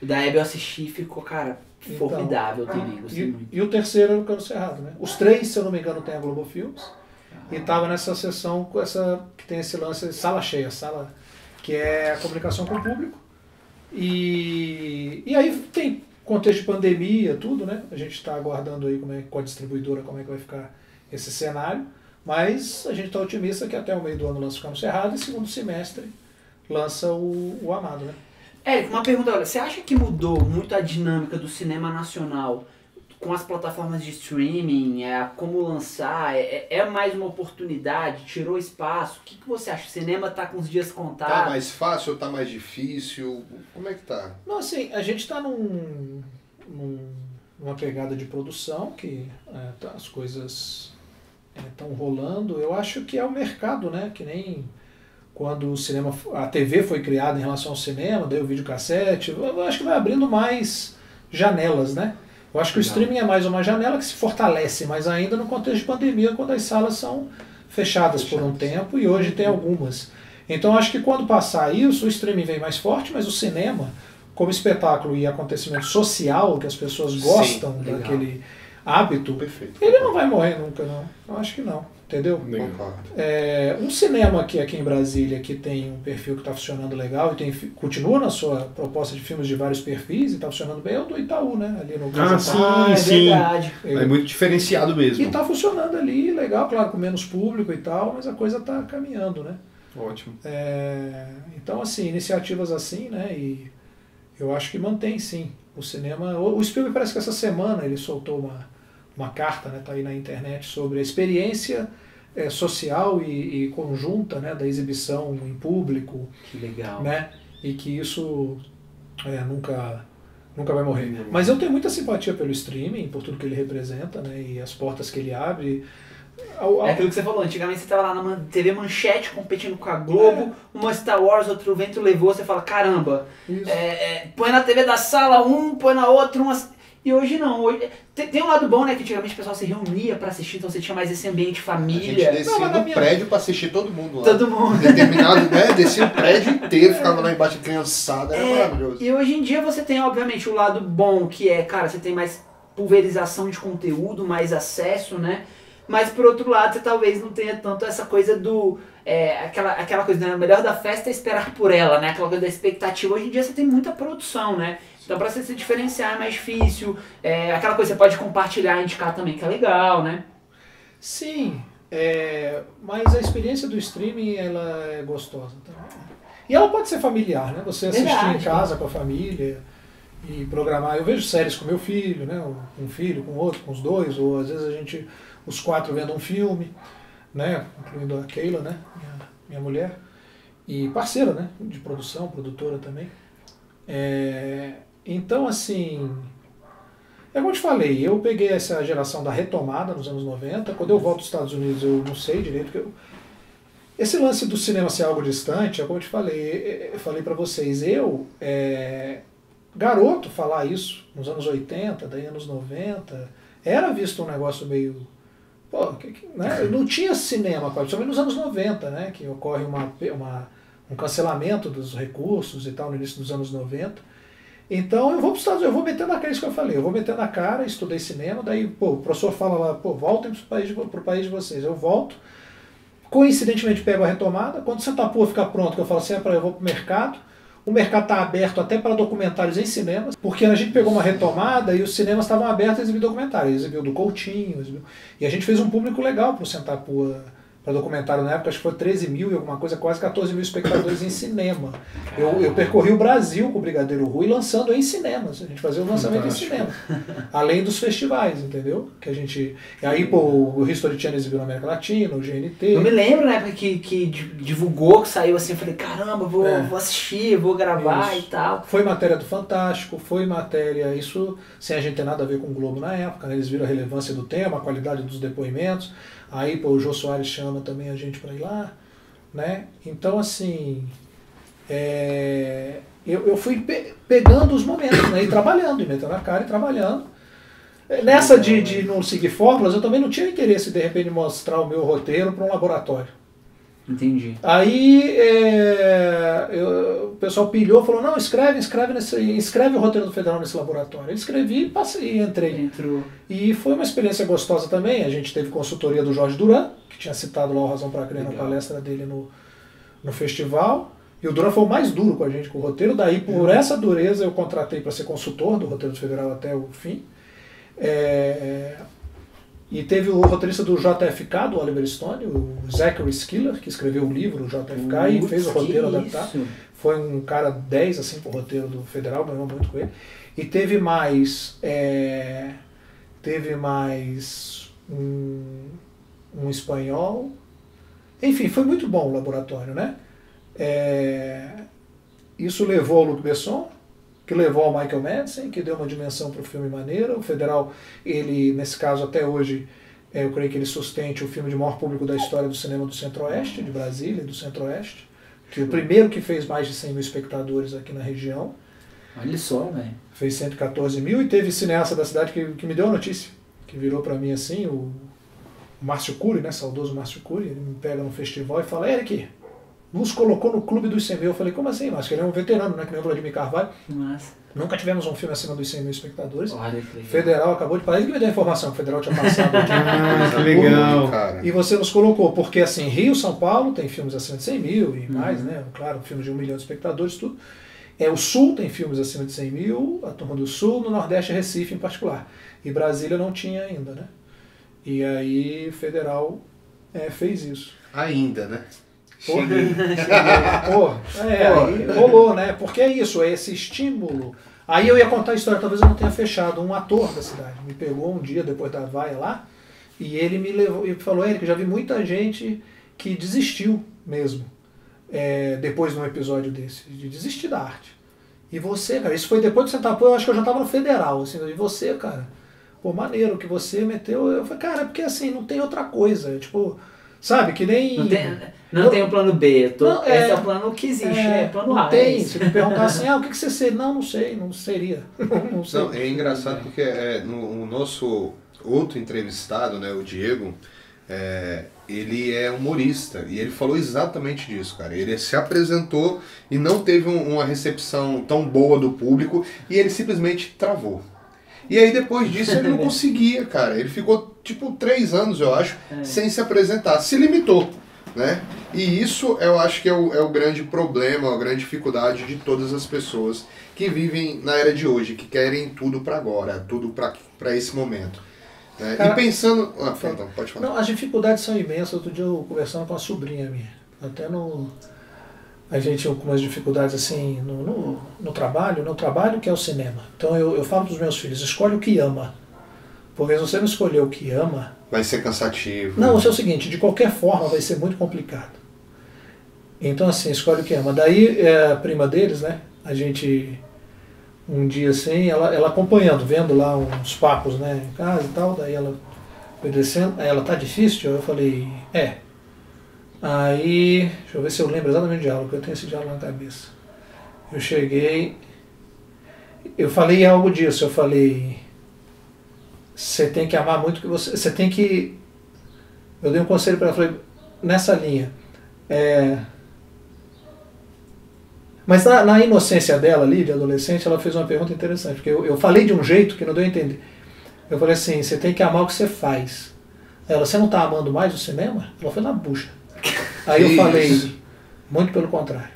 O da Hebe eu assisti e ficou, cara, formidável também, gostei muito. E o terceiro era o Cano Cerrado, né? Os 3, se eu não me engano, tem a Globo Filmes. E estava nessa sessão com que tem esse lance Sala Cheia, que é a comunicação com o público. E aí tem contexto de pandemia, tudo, né? A gente está aguardando aí com a distribuidora como é que vai ficar esse cenário. Mas a gente está otimista que até o meio do ano lança o Cano Cerrado e segundo semestre lança o Amado, né? Érico, uma pergunta, olha, você acha que mudou muito a dinâmica do cinema nacional com as plataformas de streaming, como lançar, é mais uma oportunidade, tirou espaço? O que você acha? O cinema tá com os dias contados? Tá mais fácil ou tá mais difícil? Como é que tá? Não, assim, a gente tá numa pegada de produção que as coisas estão rolando. Eu acho que é o mercado, né? Que nem... Quando a TV foi criada em relação ao cinema, daí o videocassete, eu acho que vai abrindo mais janelas, né? Eu acho que o streaming é mais uma janela que se fortalece mais ainda no contexto de pandemia, quando as salas são fechadas por um tempo, e hoje tem algumas. Então acho que quando passar isso, o streaming vem mais forte, mas o cinema, como espetáculo e acontecimento social, que as pessoas gostam daquele hábito, ele não vai morrer nunca, não. Eu acho que não. Entendeu? Um cinema aqui em Brasília que tem um perfil que está funcionando legal e continua na sua proposta de filmes de vários perfis e está funcionando bem, é o do Itaú, né? Ali no sim. Verdade. É muito diferenciado mesmo. E está funcionando ali, legal, claro, com menos público e tal, mas a coisa está caminhando, né? Ótimo. Então, assim, iniciativas assim, né? E eu acho que mantém, sim. O cinema... O Spielberg parece que essa semana ele soltou uma carta, né, tá aí na internet, sobre a experiência social e conjunta, né, da exibição em público. Que legal. Né, e que isso nunca vai morrer. Mas eu tenho muita simpatia pelo streaming, por tudo que ele representa, né, e as portas que ele abre. É aquilo que você falou, antigamente você estava lá na TV Manchete competindo com a Globo, uma Star Wars, outro vento levou, você fala, caramba, põe na TV da sala põe na outra, E hoje não. Hoje, tem um lado bom, né? Que antigamente o pessoal se reunia pra assistir, então você tinha mais esse ambiente família. A gente descia no prédio pra assistir todo mundo lá. Todo mundo. Determinado, né? Descia o prédio inteiro, ficava lá embaixo criançada, era maravilhoso. E hoje em dia você tem, obviamente, o lado bom, que é, cara, você tem mais pulverização de conteúdo, mais acesso, né? Mas por outro lado, você talvez não tenha tanto essa coisa do... aquela coisa, né? O melhor da festa é esperar por ela, né? Aquela coisa da expectativa. Hoje em dia você tem muita produção, né? Então pra você se diferenciar é mais difícil. Aquela coisa você pode compartilhar e indicar também, que é legal, né? Sim, mas a experiência do streaming, ela é gostosa também. E ela pode ser familiar, né? Você assistir em casa com a família e programar. Eu vejo séries com meu filho, né? Um filho, com outro, com os dois, ou às vezes os 4 vendo um filme, né? Incluindo a Keila, né? Minha mulher. E parceira, né? De produção, produtora também. Então, assim, é como eu te falei, eu peguei essa geração da retomada nos anos 90, quando eu volto dos Estados Unidos eu não sei direito, esse lance do cinema ser algo distante, é como eu te falei, eu falei pra vocês, garoto falar isso nos anos 80, daí anos 90, era visto um negócio meio... Pô, né? Não tinha cinema, principalmente nos anos 90, né? Que ocorre um cancelamento dos recursos e tal no início dos anos 90. Então eu vou para os Estados Unidos, eu vou metendo a cara, isso que eu falei, eu vou metendo a cara, estudei cinema, daí o professor fala lá, voltem para o país de vocês. Eu volto, coincidentemente pego a retomada, quando Santa Pua ficar pronto, que eu falo assim, eu vou para o mercado está aberto até para documentários em cinemas, porque a gente pegou uma retomada e os cinemas estavam abertos a exibir documentários, exibiu do Coutinho, e a gente fez um público legal para o Santa Pua, para documentário na época, acho que foi 13 mil e alguma coisa, quase 14 mil espectadores em cinema. Eu percorri o Brasil com o Brigadeiro Rui lançando em cinemas, a gente fazia o lançamento em cinema, além dos festivais, entendeu? Que a gente, e aí o History Channel exibiu na América Latina, o GNT. Eu me lembro na época que divulgou, que saiu assim, eu falei, caramba, vou assistir, vou gravar e tal. Foi matéria do Fantástico, foi matéria, isso sem a gente ter nada a ver com o Globo na época, né? Eles viram a relevância do tema, a qualidade dos depoimentos. Aí o Jô Soares chama também a gente para ir lá, né? Então, assim, eu fui pegando os momentos, né? E trabalhando, e metendo a cara e trabalhando. Nessa de não seguir fórmulas, eu também não tinha interesse, de repente, de mostrar o meu roteiro para um laboratório. Entendi. Aí o pessoal pilhou, falou, não, escreve o roteiro do Federal nesse laboratório. Eu escrevi e entrei. Entrou. E foi uma experiência gostosa também. A gente teve consultoria do Jorge Duran, que tinha citado lá o Razão para Crer na palestra dele no festival. E o Duran foi o mais duro com a gente com o roteiro. Daí, por essa dureza, eu contratei para ser consultor do roteiro do Federal até o fim. E teve o roteirista do JFK, do Oliver Stone, o Zachary Skiller, que escreveu o livro, o JFK, e fez o roteiro adaptado. Foi um cara 10 assim, pro roteiro do Federal, ganhou muito com ele. E teve mais um espanhol. Enfim, foi muito bom o laboratório, né? Isso levou ao Luc Besson, que levou ao Michael Madsen, que deu uma dimensão para o filme maneiro. O Federal, ele, nesse caso, até hoje, eu creio que ele sustente o filme de maior público da história do cinema do Centro-Oeste, de Brasília, do Centro-Oeste, que é o primeiro que fez mais de 100 mil espectadores aqui na região. Olha só, velho. Fez 114 mil, e teve cineasta da cidade que me deu a notícia, que virou para mim assim, o Márcio Cury, né, saudoso Márcio Cury, ele me pega no festival e fala, Eric, nos colocou no clube dos 100 mil. Eu falei, como assim, Márcio? Ele é um veterano, né, que nem o Vladimir Carvalho. Massa. Nunca tivemos um filme acima dos 100 mil espectadores. Olha que legal. Federal acabou de falar, ele que me deu a informação que o Federal tinha passado. Que legal, cara. E você nos colocou, porque assim, Rio, São Paulo tem filmes acima de 100 mil e mais, né? Claro, filmes de 1 milhão de espectadores, tudo. O Sul tem filmes acima de 100 mil, a Turma do Sul, no Nordeste, Recife em particular. E Brasília não tinha ainda, né? E aí, Federal fez isso. Ainda, né? Cheguei. Rolou, né? Porque é isso, é esse estímulo. Aí eu ia contar a história, talvez eu não tenha fechado. Um ator da cidade me pegou um dia depois da vaia lá, e ele me levou e falou, Eric, já vi muita gente que desistiu mesmo, depois de um episódio desse, de desistir da arte. E você, cara, isso foi depois do Santa Pô, eu acho que eu já estava no Federal, assim, e você, cara, pô, maneiro que você meteu. Eu falei, cara, porque assim, não tem outra coisa, tipo, Sabe? Que nem... Não tem um plano B, esse é o plano que existe, é plano A. Não tem, se me perguntar assim, o que você seria? Não sei, não seria. Não sei. Não, é engraçado porque no nosso outro entrevistado, né, o Diego, ele é humorista e ele falou exatamente disso, cara. Ele se apresentou e não teve uma recepção tão boa do público e ele simplesmente travou. E aí depois disso ele não conseguia, cara. Ele ficou tipo 3 anos, eu acho, sem se apresentar. Se limitou, né? E isso eu acho que é o grande problema, a grande dificuldade de todas as pessoas que vivem na era de hoje, que querem tudo para agora, tudo para esse momento. Né? Cara, e pensando... então, pode falar. Não, as dificuldades são imensas. Outro dia eu conversando com uma sobrinha minha. Até a gente com umas dificuldades assim no trabalho que é o cinema. Então eu falo para os meus filhos, escolhe o que ama. Porque se você não escolher o que ama... vai ser cansativo. Não, é o seguinte, de qualquer forma vai ser muito complicado. Então assim, escolhe o que ama. Daí a prima deles, né, a gente... Um dia assim, ela acompanhando, vendo lá uns papos, né, em casa e tal, daí ela foi descendo, aí ela, tá difícil? Eu falei, Aí, deixa eu ver se eu lembro exatamente o diálogo, porque eu tenho esse diálogo na cabeça. Eu cheguei, eu falei algo disso, eu falei, você tem que amar muito que você tem que, eu dei um conselho para ela, falei, nessa linha, mas na inocência dela ali, de adolescente, ela fez uma pergunta interessante, porque eu falei de um jeito que não deu a entender. Eu falei assim, você tem que amar o que você faz. Ela, você não está amando mais o cinema? Ela foi na bucha. Aí eu falei, muito pelo contrário.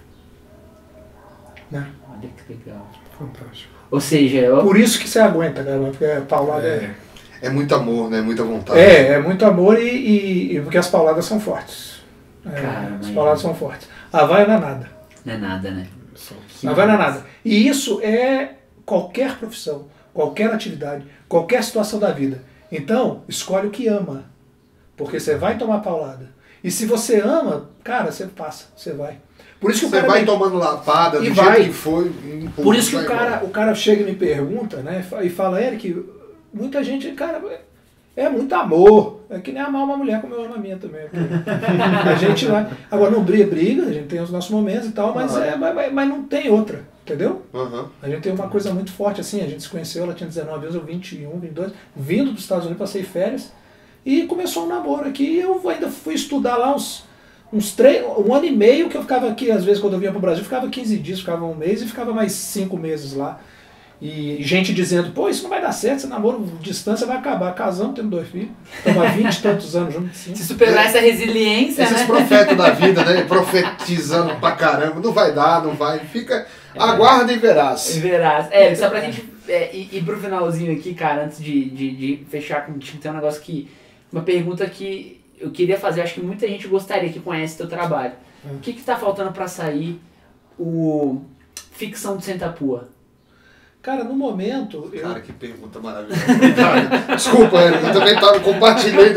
Né? Olha que legal. Fantástico. Ou seja... Por isso que você aguenta, cara, porque a paulada é muito amor, né? Muita vontade. É muito amor e porque as pauladas são fortes. As pauladas são fortes. A vai não é nada. Não é nada, né? Não vai nada. E isso é qualquer profissão, qualquer atividade, qualquer situação da vida. Então, escolhe o que ama. Porque você vai tomar paulada. E se você ama, cara, você passa, você vai. Por isso que você vai tomando lapada do jeito que foi. Por isso que o cara chega e me pergunta, né? E fala, Eric, muita gente, cara, é muito amor. É que nem amar uma mulher como eu amo a minha também. A gente vai. Agora não briga, a gente tem os nossos momentos e tal, mas não tem outra, entendeu? A gente tem uma coisa muito forte assim, a gente se conheceu, ela tinha 19 anos, eu 21, 22, vindo dos Estados Unidos, passei férias, e começou um namoro aqui, e eu ainda fui estudar lá um ano e meio que eu ficava aqui, às vezes quando eu vinha pro Brasil, ficava 15 dias, ficava um mês e ficava mais 5 meses lá. E gente dizendo, pô, isso não vai dar certo, esse namoro, distância vai acabar. Casamos, temos 2 filhos, estamos há 20 e tantos anos juntos. Sim. Se superar essa resiliência, esses profetas da vida, né, profetizando pra caramba, não vai dar, não vai, fica, aguarda e verás. Só pra gente ir pro finalzinho aqui, cara, antes de fechar contigo, tem um negócio uma pergunta que eu queria fazer, acho que muita gente gostaria, que conhece teu trabalho. O que tá faltando pra sair o Ficção de Sentapua? Cara, no momento... Cara, que pergunta maravilhosa. Cara, desculpa, eu também compartilhei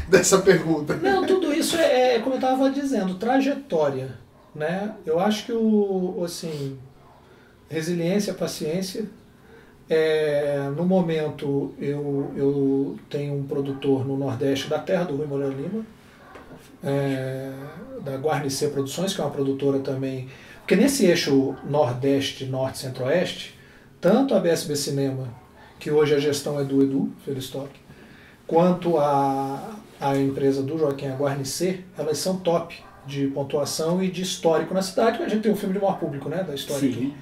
dessa pergunta. Não, tudo isso como eu estava dizendo, trajetória. Né? Eu acho que assim, resiliência, paciência. No momento, eu tenho um produtor no Nordeste da terra do Rui Moreira Lima, da Guarnecer Produções, que é uma produtora também... Porque nesse eixo Nordeste, Norte, Centro-Oeste, tanto a BSB Cinema, que hoje a gestão é do Edu Felistock, quanto a empresa do Joaquim Guarnecer, elas são top de pontuação e de histórico na cidade, porque a gente tem um filme de maior público, né, da história. Sim.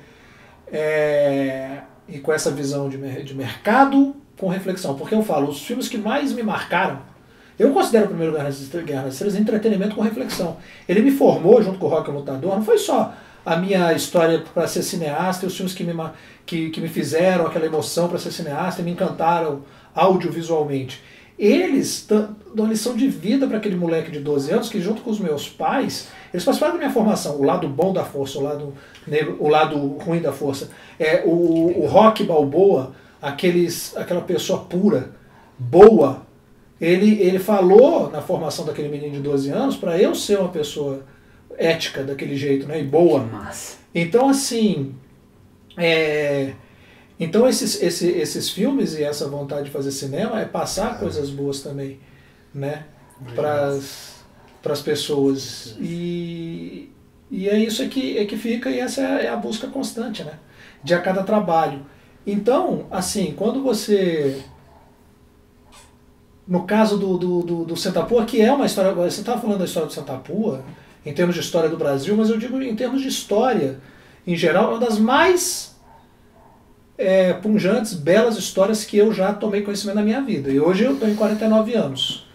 Aqui. E com essa visão de mercado com reflexão. Porque eu falo, os filmes que mais me marcaram, eu considero o primeiro Guerra nas Estrelas entretenimento com reflexão. Ele me formou, junto com o Rock Lutador, não foi só a minha história para ser cineasta, os filmes que me fizeram aquela emoção para ser cineasta e me encantaram audiovisualmente. Eles dão uma lição de vida para aquele moleque de 12 anos que, junto com os meus pais, eles participaram da minha formação, o lado bom da força, o lado negro, o lado ruim da força. O Rock Balboa, aquela pessoa pura, boa, ele falou na formação daquele menino de 12 anos para eu ser uma pessoa ética daquele jeito, né, e boa. Então, assim, então esses filmes e essa vontade de fazer cinema é passar coisas boas também, né, para as pessoas. E é isso que fica, e essa é a busca constante, né? De a cada trabalho. Então, assim, quando você... No caso do Sentapua, que é uma história... Você estava falando da história do Sentapua, em termos de história do Brasil, mas eu digo em termos de história, em geral, uma das mais punjantes, belas histórias que eu já tomei conhecimento na minha vida. E hoje eu estou em 49 anos.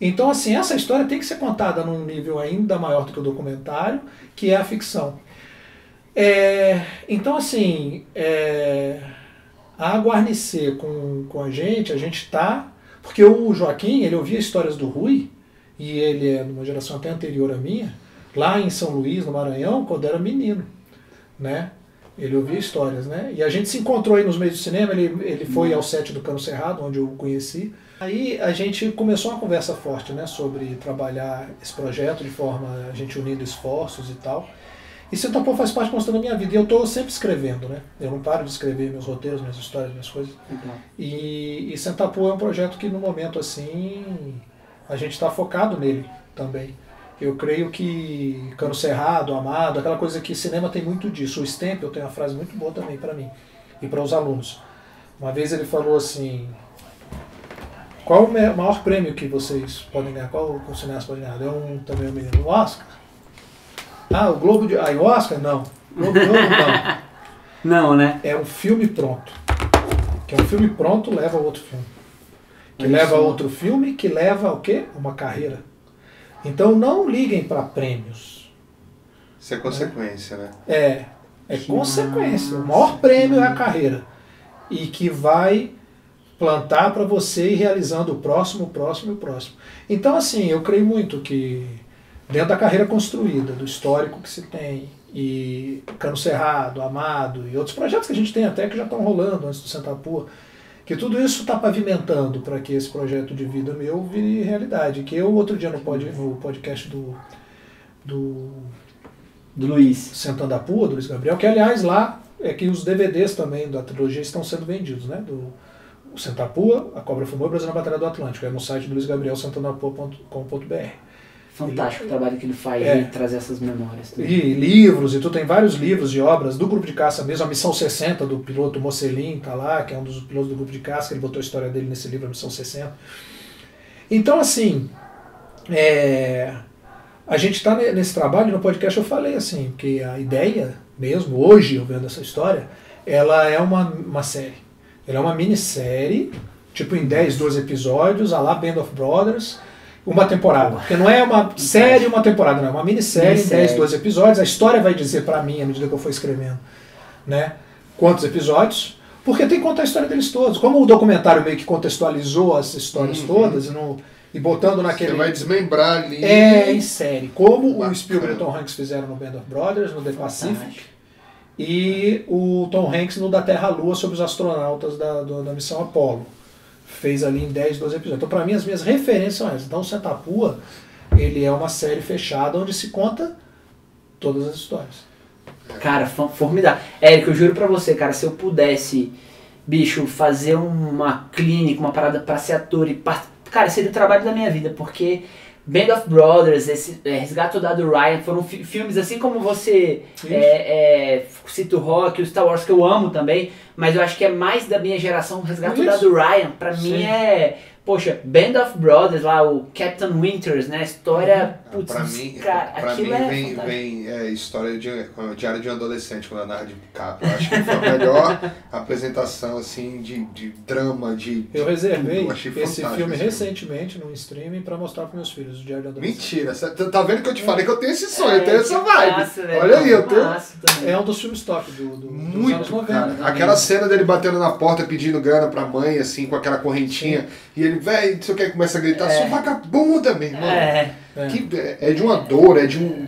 Então, assim, essa história tem que ser contada num nível ainda maior do que o documentário, que é a ficção. Então, assim, a guarnecer com a gente está... Porque o Joaquim, ele ouvia histórias do Rui, e ele é de uma geração até anterior à minha, lá em São Luís, no Maranhão, quando era menino, né? Ele ouvia histórias, né? E a gente se encontrou aí nos meios do cinema, ele foi ao set do Cano Cerrado, onde eu o conheci. Aí a gente começou uma conversa forte, né, sobre trabalhar esse projeto de forma, a gente unindo esforços e tal. E Sentapua faz parte constante da minha vida, e eu estou sempre escrevendo, né? Eu não paro de escrever meus roteiros, minhas histórias, minhas coisas. E Sentapua é um projeto que no momento, assim, a gente está focado nele também. Eu creio que Cano Cerrado, Amado, aquela coisa que cinema tem muito disso. O Stempel tem uma frase muito boa também para mim e para os alunos. Uma vez ele falou assim: qual o maior prêmio que vocês podem ganhar? Qual o cineasta pode ganhar? Deu também um menino. O Oscar? O Globo de... o Oscar? Não. Globo de Ouro? Não. Não, né? É um filme pronto. Que um filme pronto leva a outro filme. Que leva a outro filme, que leva ao quê? Uma carreira. Então não liguem para prêmios. Isso é consequência, né? É consequência. O maior prêmio é a carreira. E que vai plantar para você ir realizando o próximo, o próximo e o próximo. Então, assim, eu creio muito que dentro da carreira construída, do histórico que se tem, e Cano Cerrado, Amado e outros projetos que a gente tem até que já estão rolando antes do Sentapua, que tudo isso está pavimentando para que esse projeto de vida meu vire realidade. Que eu, outro dia no podcast do Luiz Sentando a Pua, do Luiz Gabriel, que aliás lá é que os DVDs também da trilogia estão sendo vendidos, né? O Sentapua, A Cobra Fumou e o Brasil na Batalha do Atlântico. É no site do Luiz Gabriel, sentandapua.com.br. Fantástico o trabalho que ele faz de trazer essas memórias. Também. E livros, e tu tem vários livros de obras do Grupo de Caça mesmo, a Missão 60 do piloto Mocelin tá lá, que é um dos pilotos do Grupo de Caça, que ele botou a história dele nesse livro, a Missão 60. Então, assim, a gente está nesse trabalho, no podcast eu falei assim, que a ideia mesmo, hoje, eu vendo essa história, ela é uma série. Ela é uma minissérie, tipo em 10, 12 episódios, a lá Band of Brothers, uma temporada. Porque não é uma série, uma temporada, não. É uma minissérie em 10, 12 episódios. A história vai dizer pra mim, à medida que eu for escrevendo, né, quantos episódios. Porque tem que contar a história deles todos. Como o documentário meio que contextualizou as histórias todas e botando naquele... Você vai desmembrar ali. Em série. Como o Spielberg e o Tom Hanks fizeram no Band of Brothers, no The Pacific. E o Tom Hanks no Da Terra à Lua, sobre os astronautas da missão Apollo. Fez ali em 10, 12 episódios. Então, para mim, as minhas referências são essas. Então, o Sentapua, ele é uma série fechada onde se conta todas as histórias. Cara, formidável. Érico, eu juro pra você, cara, se eu pudesse, bicho, fazer uma clínica, uma parada pra ser ator e... Cara, seria o trabalho da minha vida, porque Band of Brothers, esse Resgate do Ryan, foram filmes assim como você cita o Rock, o Star Wars, que eu amo também, mas eu acho que é mais da minha geração. O Resgate do Ryan, pra mim poxa, Band of Brothers, lá, o Captain Winters, né, a história, putz, cara, pra mim vem história de Diário de um Adolescente, com Leonardo DiCaprio. Eu acho que foi a melhor apresentação, assim, de drama, Eu reservei esse filme recentemente no streaming pra mostrar pros meus filhos, o Diário de um Adolescente. Mentira, você tá vendo que eu te falei que eu tenho esse sonho, eu tenho essa vibe. Massa, olha aí, eu tenho... É um dos filmes top dos anos 90. Cara, aquela cena dele batendo na porta pedindo grana pra mãe, assim, com aquela correntinha, e ele, velho, não sei o que, começa a gritar, sou vagabunda, meu irmão. É de uma dor, é de um...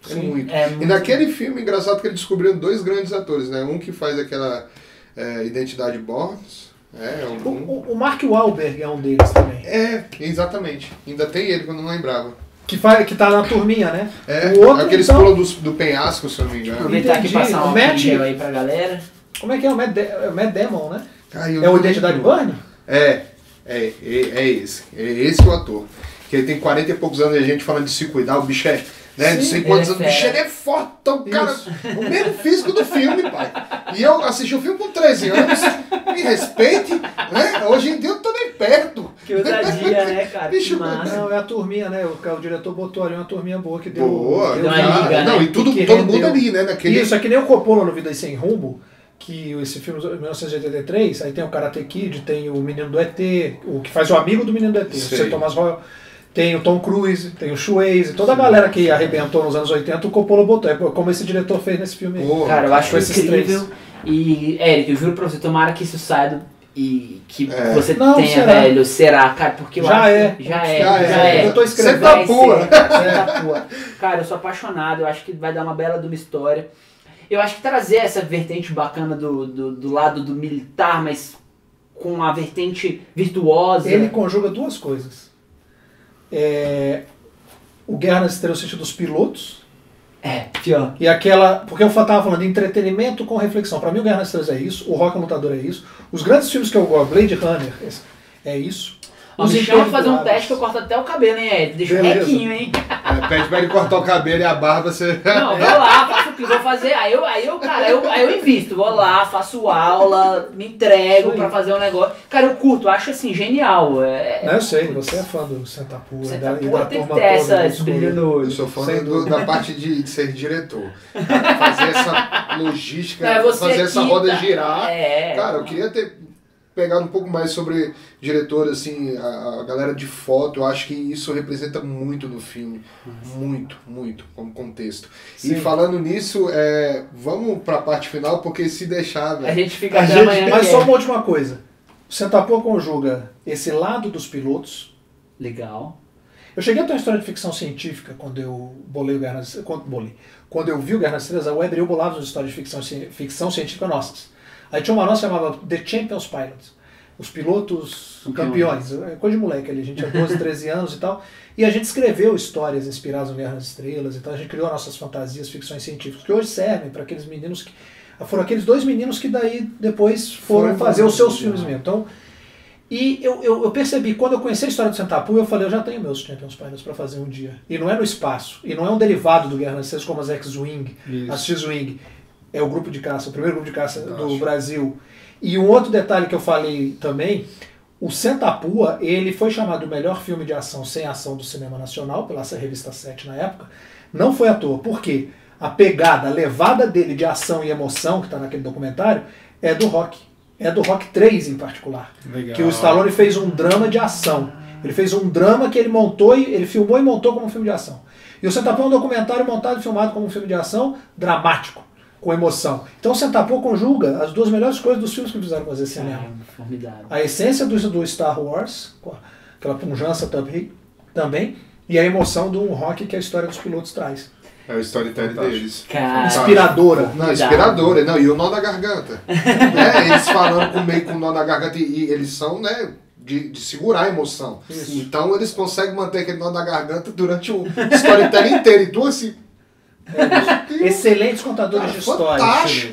É muito. E naquele filme, engraçado que eles descobriram dois grandes atores, né? Um que faz aquela Identidade Born. O Mark Wahlberg é um deles também. Exatamente. Ainda tem ele, que eu não lembrava. Que tá na turminha, né? O outro, aqueles pulam do penhasco, se eu não me engano. Aproveitar aqui e passar um vídeo aí pra galera. Como é que é? O Matt Damon, né? É o Identidade Born? É esse o ator. que ele tem 40 e poucos anos e a gente falando de se cuidar, o bicho é... Né? Não sei quantos anos, o bicho é fortão, cara. O mesmo físico do filme, pai. E eu assisti o filme com 13 anos, me respeite, né? Hoje em dia eu tô nem perto. Que ousadia, né, cara? Bicho, não, é a turminha, né? O diretor botou ali uma turminha boa que deu. Boa, deu uma liga, não, né? e todo mundo ali, né? Naquele... Isso, é que nem o Coppola no Vida Sem Rumo, que esse filme de 1983, aí tem o Karate Kid, tem o menino do ET, o que faz o amigo do menino do ET, o C. Thomas Howell. Tem o Tom Cruise, tem o Swayze, toda a galera que arrebentou nos anos 80, o Coppola botou. É como esse diretor fez nesse filme. Cara, eu acho incrível. E, Eric, eu juro pra você, tomara que isso saia e que você tenha, será. Velho, será, cara, porque eu já acho já é. Eu tô escrevendo. Cara, eu sou apaixonado, eu acho que vai dar uma bela de uma história. Eu acho que trazer essa vertente bacana do lado do militar, mas com a vertente virtuosa. Ele conjuga duas coisas. O Guerra nas Estrelas, no sentido dos pilotos. Pior. E aquela. Porque eu estava falando de entretenimento com reflexão. Para mim, o Guerra nas Estrelas é isso, o Rock Lutador é isso. Os grandes filmes que eu gosto, Blade Runner, é isso. Me chama pra fazer um teste que eu corto até o cabelo, hein, Ed? Deixa requinho, hein? Pede pra ele cortar o cabelo e a barba, você... Não, vou lá, faço o que vou fazer. Aí eu invisto. Vou lá, faço aula, me entrego pra fazer um negócio. Cara, eu curto, acho assim, genial. Não, eu sei, você é fã do Sentapua. Sentapua tem que ter essa experiência. Eu sou fã da parte de ser diretor. Fazer essa logística, fazer essa roda girar. Cara, eu queria ter... pegado um pouco mais sobre diretor, assim, a galera de foto, eu acho que isso representa muito no filme, muito, como contexto. Sim. E falando nisso, vamos pra parte final, porque se deixar... A gente fica até amanhã. Mas só uma última coisa, o Sentapua conjuga esse lado dos pilotos. Legal. Eu cheguei a ter uma história de ficção científica quando eu bolei o Guerra nas Estrelas, quando eu vi o Guerra nas Estrelas, a Weber e eu bolávamos as histórias de ficção científica nossas. Aí tinha uma nossa que chamava The Champions Pilots, os pilotos campeões, coisa de moleque ali, a gente tinha 12, 13 anos e tal, e a gente escreveu histórias inspiradas no Guerra nas Estrelas e tal, a gente criou nossas fantasias, ficções científicas, que hoje servem para aqueles meninos que... Foram aqueles dois meninos que daí depois foram fazer os seus filmes mesmo. Então, e eu percebi, quando eu conheci a história do Sentapua, eu falei, eu já tenho meus Champions Pilots para fazer um dia. E não é no espaço, e não é um derivado do Guerra nas Estrelas como as X-Wing, as X-Wing. É o grupo de caça, o primeiro grupo de caça do Brasil. E um outro detalhe que eu falei também, o Sentapua, ele foi chamado o melhor filme de ação sem ação do cinema nacional, pela revista 7 na época. Não foi à toa. Por quê? A pegada, a levada dele de ação e emoção, que está naquele documentário, é do Rock. É do Rock 3 em particular. Legal. Que o Stallone fez um drama de ação. Ele fez um drama que ele montou, ele filmou e montou como um filme de ação. E o Sentapua é um documentário montado e filmado como um filme de ação dramático, com emoção. Então o Sentapua conjuga as duas melhores coisas dos filmes que fizeram fazer cinema. Formidável. A essência do Star Wars, aquela pujança também, e a emoção do rock que a história dos pilotos traz. É o storytelling deles. Cara, inspiradora. Não, inspiradora. Não, e o nó da garganta. Eles falando com o nó da garganta e eles são, né, de segurar a emoção. Isso. Então eles conseguem manter aquele nó da garganta durante o storytelling inteiro. E tu assim... excelentes contadores de história.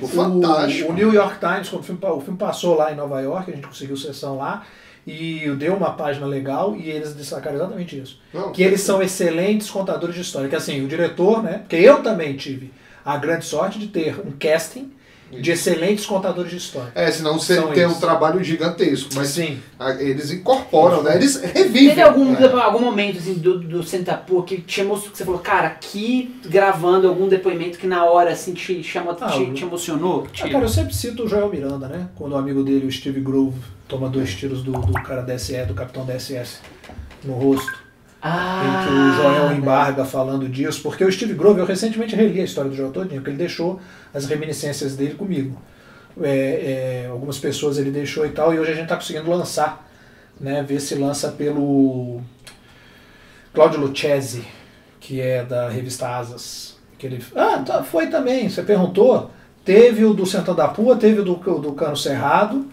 Fantástico. O New York Times, quando o filme passou lá em Nova York, a gente conseguiu sessão lá, e deu uma página legal, e eles destacaram exatamente isso. Que eles são excelentes contadores de história. Que assim, o diretor, né? Porque eu também tive a grande sorte de ter um casting de excelentes contadores de história. Senão você tem um trabalho gigantesco, mas sim, eles incorporam, né? Eles revivem. Teve algum momento assim, do Sentapua que te emocionou, que você falou, cara, aqui gravando algum depoimento que na hora assim, te emocionou? Cara, eu sempre cito o Joel Miranda, né? Quando o amigo dele, o Steve Grove, toma 2 tiros do cara DSE, do capitão DSS, no rosto. Em que o Joel embarga falando disso, porque o Steve Grove, eu recentemente reli a história do Joel todinho, porque ele deixou as reminiscências dele comigo. Algumas pessoas ele deixou e tal, e hoje a gente está conseguindo lançar, né, ver se lança pelo Claudio Lucchesi, que é da revista Asas. Que ele... foi também, você perguntou, teve o do Sentapua, teve o do Cano Cerrado,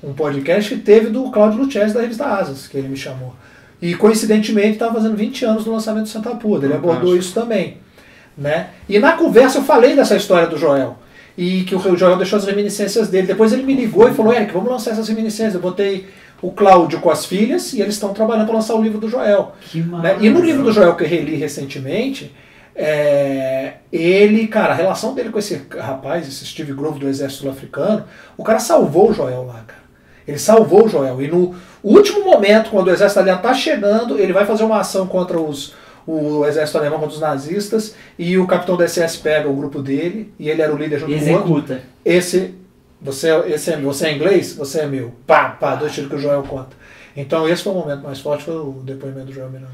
um podcast, e teve do Claudio Lucchesi da revista Asas, que ele me chamou. E coincidentemente estava fazendo 20 anos do lançamento do Sentapua, ele abordou isso também. Né? E na conversa eu falei dessa história do Joel, e que o Joel deixou as reminiscências dele. Depois ele me ligou e falou, Eric, vamos lançar essas reminiscências. Eu botei o Cláudio com as filhas, e eles estão trabalhando para lançar o livro do Joel. Que maravilha. E no livro do Joel que eu reli recentemente, ele, cara, a relação dele com esse rapaz, esse Steve Grove do exército sul-africano, o cara salvou o Joel lá, cara. Ele salvou o Joel. E no último momento, quando o exército aliado está chegando, ele vai fazer uma ação contra o exército alemão, contra os nazistas, e o capitão do SS pega o grupo dele, e ele era o líder junto com o outro. Você é inglês? Você é meu. Pá, 2 tiros que o Joel conta. Então esse foi o momento mais forte, foi o depoimento do Joel Miranda.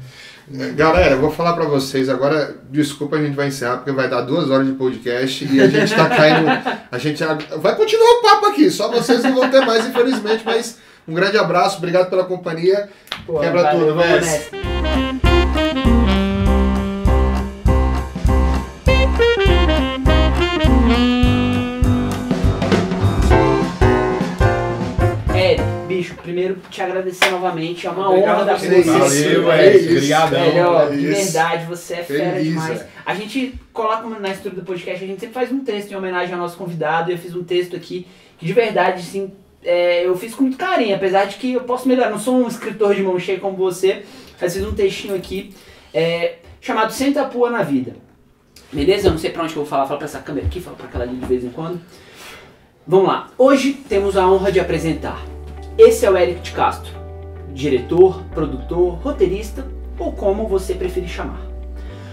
Galera, eu vou falar pra vocês agora, desculpa, a gente vai encerrar porque vai dar 2 horas de podcast e a gente tá caindo, a gente vai continuar o papo aqui, só vocês não vão ter mais, infelizmente, mas um grande abraço, obrigado pela companhia. Pô, quebra tudo, mas... Bicho, primeiro te agradecer novamente, é uma honra da presença. Valeu, velho. Obrigadão. De verdade, você é fera demais. A gente coloca na estrutura do podcast, a gente sempre faz um texto em homenagem ao nosso convidado, e eu fiz um texto aqui que de verdade, assim, eu fiz com muito carinho, apesar de que eu posso melhorar, não sou um escritor de mão cheia como você, mas fiz um textinho aqui chamado Senta a Pua na Vida. Beleza? Eu não sei pra onde que eu vou falar, falo pra essa câmera aqui, falo pra aquela ali de vez em quando. Vamos lá. Hoje temos a honra de apresentar. Esse é o Eric de Castro, diretor, produtor, roteirista ou como você preferir chamar.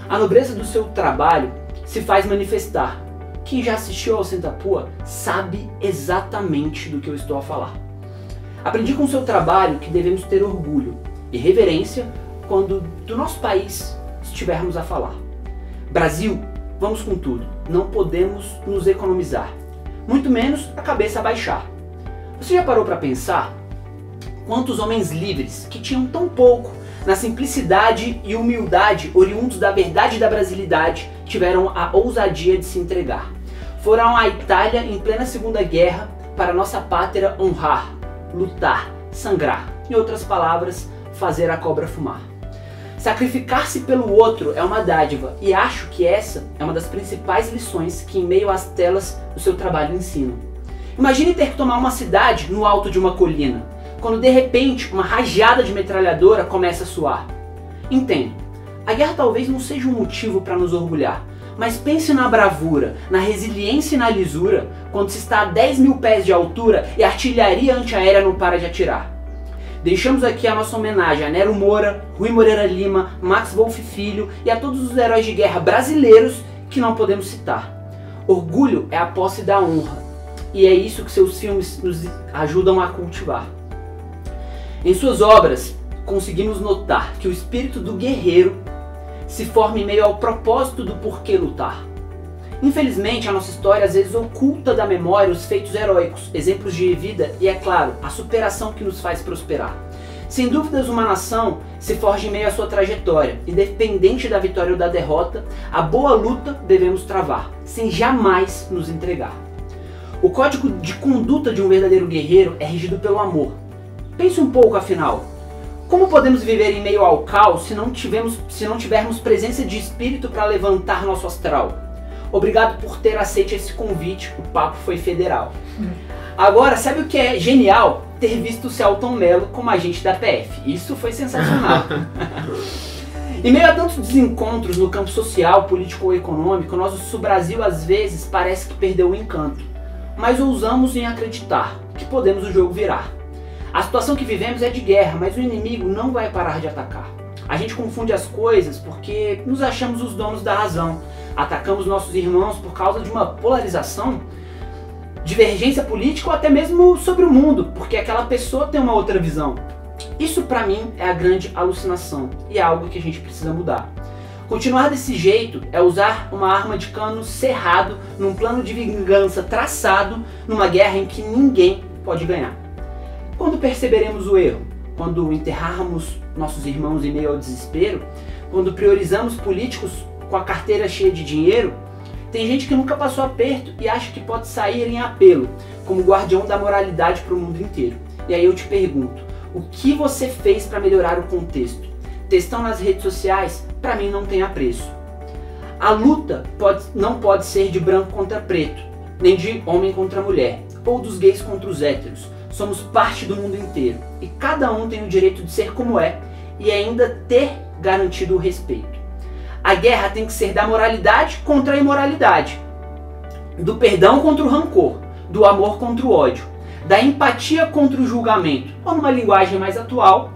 A nobreza do seu trabalho se faz manifestar. Quem já assistiu ao Senta a Pua sabe exatamente do que eu estou a falar. Aprendi com o seu trabalho que devemos ter orgulho e reverência quando do nosso país estivermos a falar. Brasil, vamos com tudo, não podemos nos economizar, muito menos a cabeça a baixar. Você já parou para pensar quantos homens livres, que tinham tão pouco, na simplicidade e humildade oriundos da verdade e da brasilidade, tiveram a ousadia de se entregar? Foram à Itália em plena Segunda Guerra para nossa pátria honrar, lutar, sangrar. Em outras palavras, fazer a cobra fumar. Sacrificar-se pelo outro é uma dádiva, e acho que essa é uma das principais lições que em meio às telas o seu trabalho ensina. Imagine ter que tomar uma cidade no alto de uma colina, quando de repente uma rajada de metralhadora começa a soar. Entendo, a guerra talvez não seja um motivo para nos orgulhar, mas pense na bravura, na resiliência e na lisura, quando se está a 10.000 pés de altura e a artilharia antiaérea não para de atirar. Deixamos aqui a nossa homenagem a Nero Moura, Rui Moreira Lima, Max Wolff Filho e a todos os heróis de guerra brasileiros que não podemos citar. Orgulho é a posse da honra. E é isso que seus filmes nos ajudam a cultivar. Em suas obras, conseguimos notar que o espírito do guerreiro se forma em meio ao propósito do porquê lutar. Infelizmente, a nossa história às vezes oculta da memória os feitos heróicos, exemplos de vida e, é claro, a superação que nos faz prosperar. Sem dúvidas, uma nação se forja em meio à sua trajetória, independente da vitória ou da derrota, a boa luta devemos travar, sem jamais nos entregar. O código de conduta de um verdadeiro guerreiro é regido pelo amor. Pense um pouco, afinal. Como podemos viver em meio ao caos se não tivermos presença de espírito para levantar nosso astral? Obrigado por ter aceito esse convite, o papo foi federal. Agora, sabe o que é genial? Ter visto o Celton Mello como agente da PF. Isso foi sensacional. Em meio a tantos desencontros no campo social, político ou econômico, nosso Brasil às vezes parece que perdeu o encanto. Mas ousamos em acreditar que podemos o jogo virar. A situação que vivemos é de guerra, mas o inimigo não vai parar de atacar. A gente confunde as coisas porque nos achamos os donos da razão. Atacamos nossos irmãos por causa de uma polarização, divergência política ou até mesmo sobre o mundo, porque aquela pessoa tem uma outra visão. Isso pra mim é a grande alucinação e é algo que a gente precisa mudar. Continuar desse jeito é usar uma arma de cano cerrado num plano de vingança traçado numa guerra em que ninguém pode ganhar. Quando perceberemos o erro? Quando enterrarmos nossos irmãos em meio ao desespero? Quando priorizamos políticos com a carteira cheia de dinheiro? Tem gente que nunca passou aperto e acha que pode sair em apelo, como guardião da moralidade para o mundo inteiro. E aí eu te pergunto, o que você fez para melhorar o contexto? Textão nas redes sociais, para mim não tem apreço. A luta não pode ser de branco contra preto, nem de homem contra mulher, ou dos gays contra os héteros. Somos parte do mundo inteiro e cada um tem o direito de ser como é e ainda ter garantido o respeito. A guerra tem que ser da moralidade contra a imoralidade, do perdão contra o rancor, do amor contra o ódio, da empatia contra o julgamento, ou numa linguagem mais atual,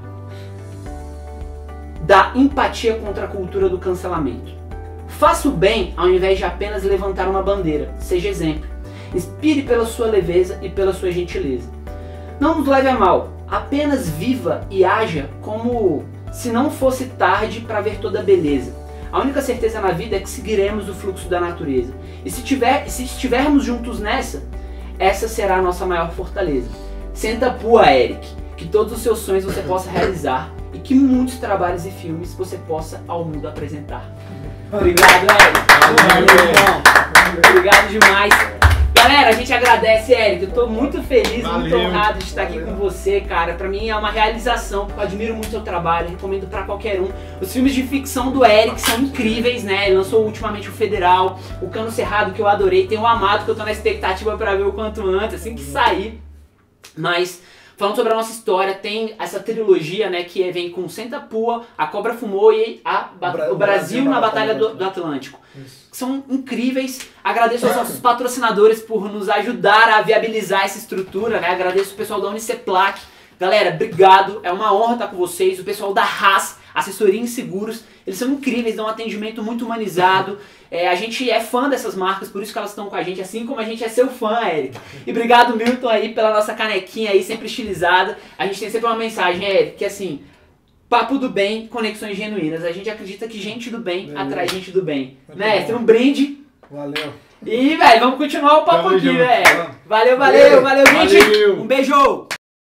da empatia contra a cultura do cancelamento. Faça o bem ao invés de apenas levantar uma bandeira, seja exemplo. Inspire pela sua leveza e pela sua gentileza. Não nos leve a mal, apenas viva e haja como se não fosse tarde para ver toda a beleza. A única certeza na vida é que seguiremos o fluxo da natureza. E se estivermos juntos nessa, essa será a nossa maior fortaleza. Senta pua, Eric, que todos os seus sonhos você possa realizar e que muitos trabalhos e filmes você possa ao mundo apresentar. Obrigado, Eric. Valeu, irmão. Obrigado demais. Galera, a gente agradece, Eric. Eu tô muito feliz, muito honrado de estar aqui com você, cara. Pra mim é uma realização. Eu admiro muito o seu trabalho, recomendo pra qualquer um. Os filmes de ficção do Eric são incríveis, né? Ele lançou ultimamente o Federal, o Cano Cerrado, que eu adorei. Tem o Amado, que eu tô na expectativa pra ver o quanto antes, assim que sair. Mas, falando sobre a nossa história, tem essa trilogia, né, que vem com Senta Pua, A Cobra Fumou e o Brasil na Batalha do Atlântico. Isso. São incríveis. Agradeço aos nossos patrocinadores por nos ajudar a viabilizar essa estrutura, né? Agradeço o pessoal da Uniceplac. Galera, obrigado. É uma honra estar com vocês. O pessoal da Haas, assessoria em seguros, eles são incríveis, dão um atendimento muito humanizado. A gente é fã dessas marcas, por isso que elas estão com a gente, assim como a gente é seu fã, Eric. E obrigado, Milton, aí, pela nossa canequinha aí, sempre estilizada. A gente tem sempre uma mensagem, Eric, que assim, papo do bem, conexões genuínas. A gente acredita que gente do bem atrai gente do bem. Mestre, um brinde. Valeu. E, velho, vamos continuar o papo aqui, velho. Valeu, gente. Um beijo.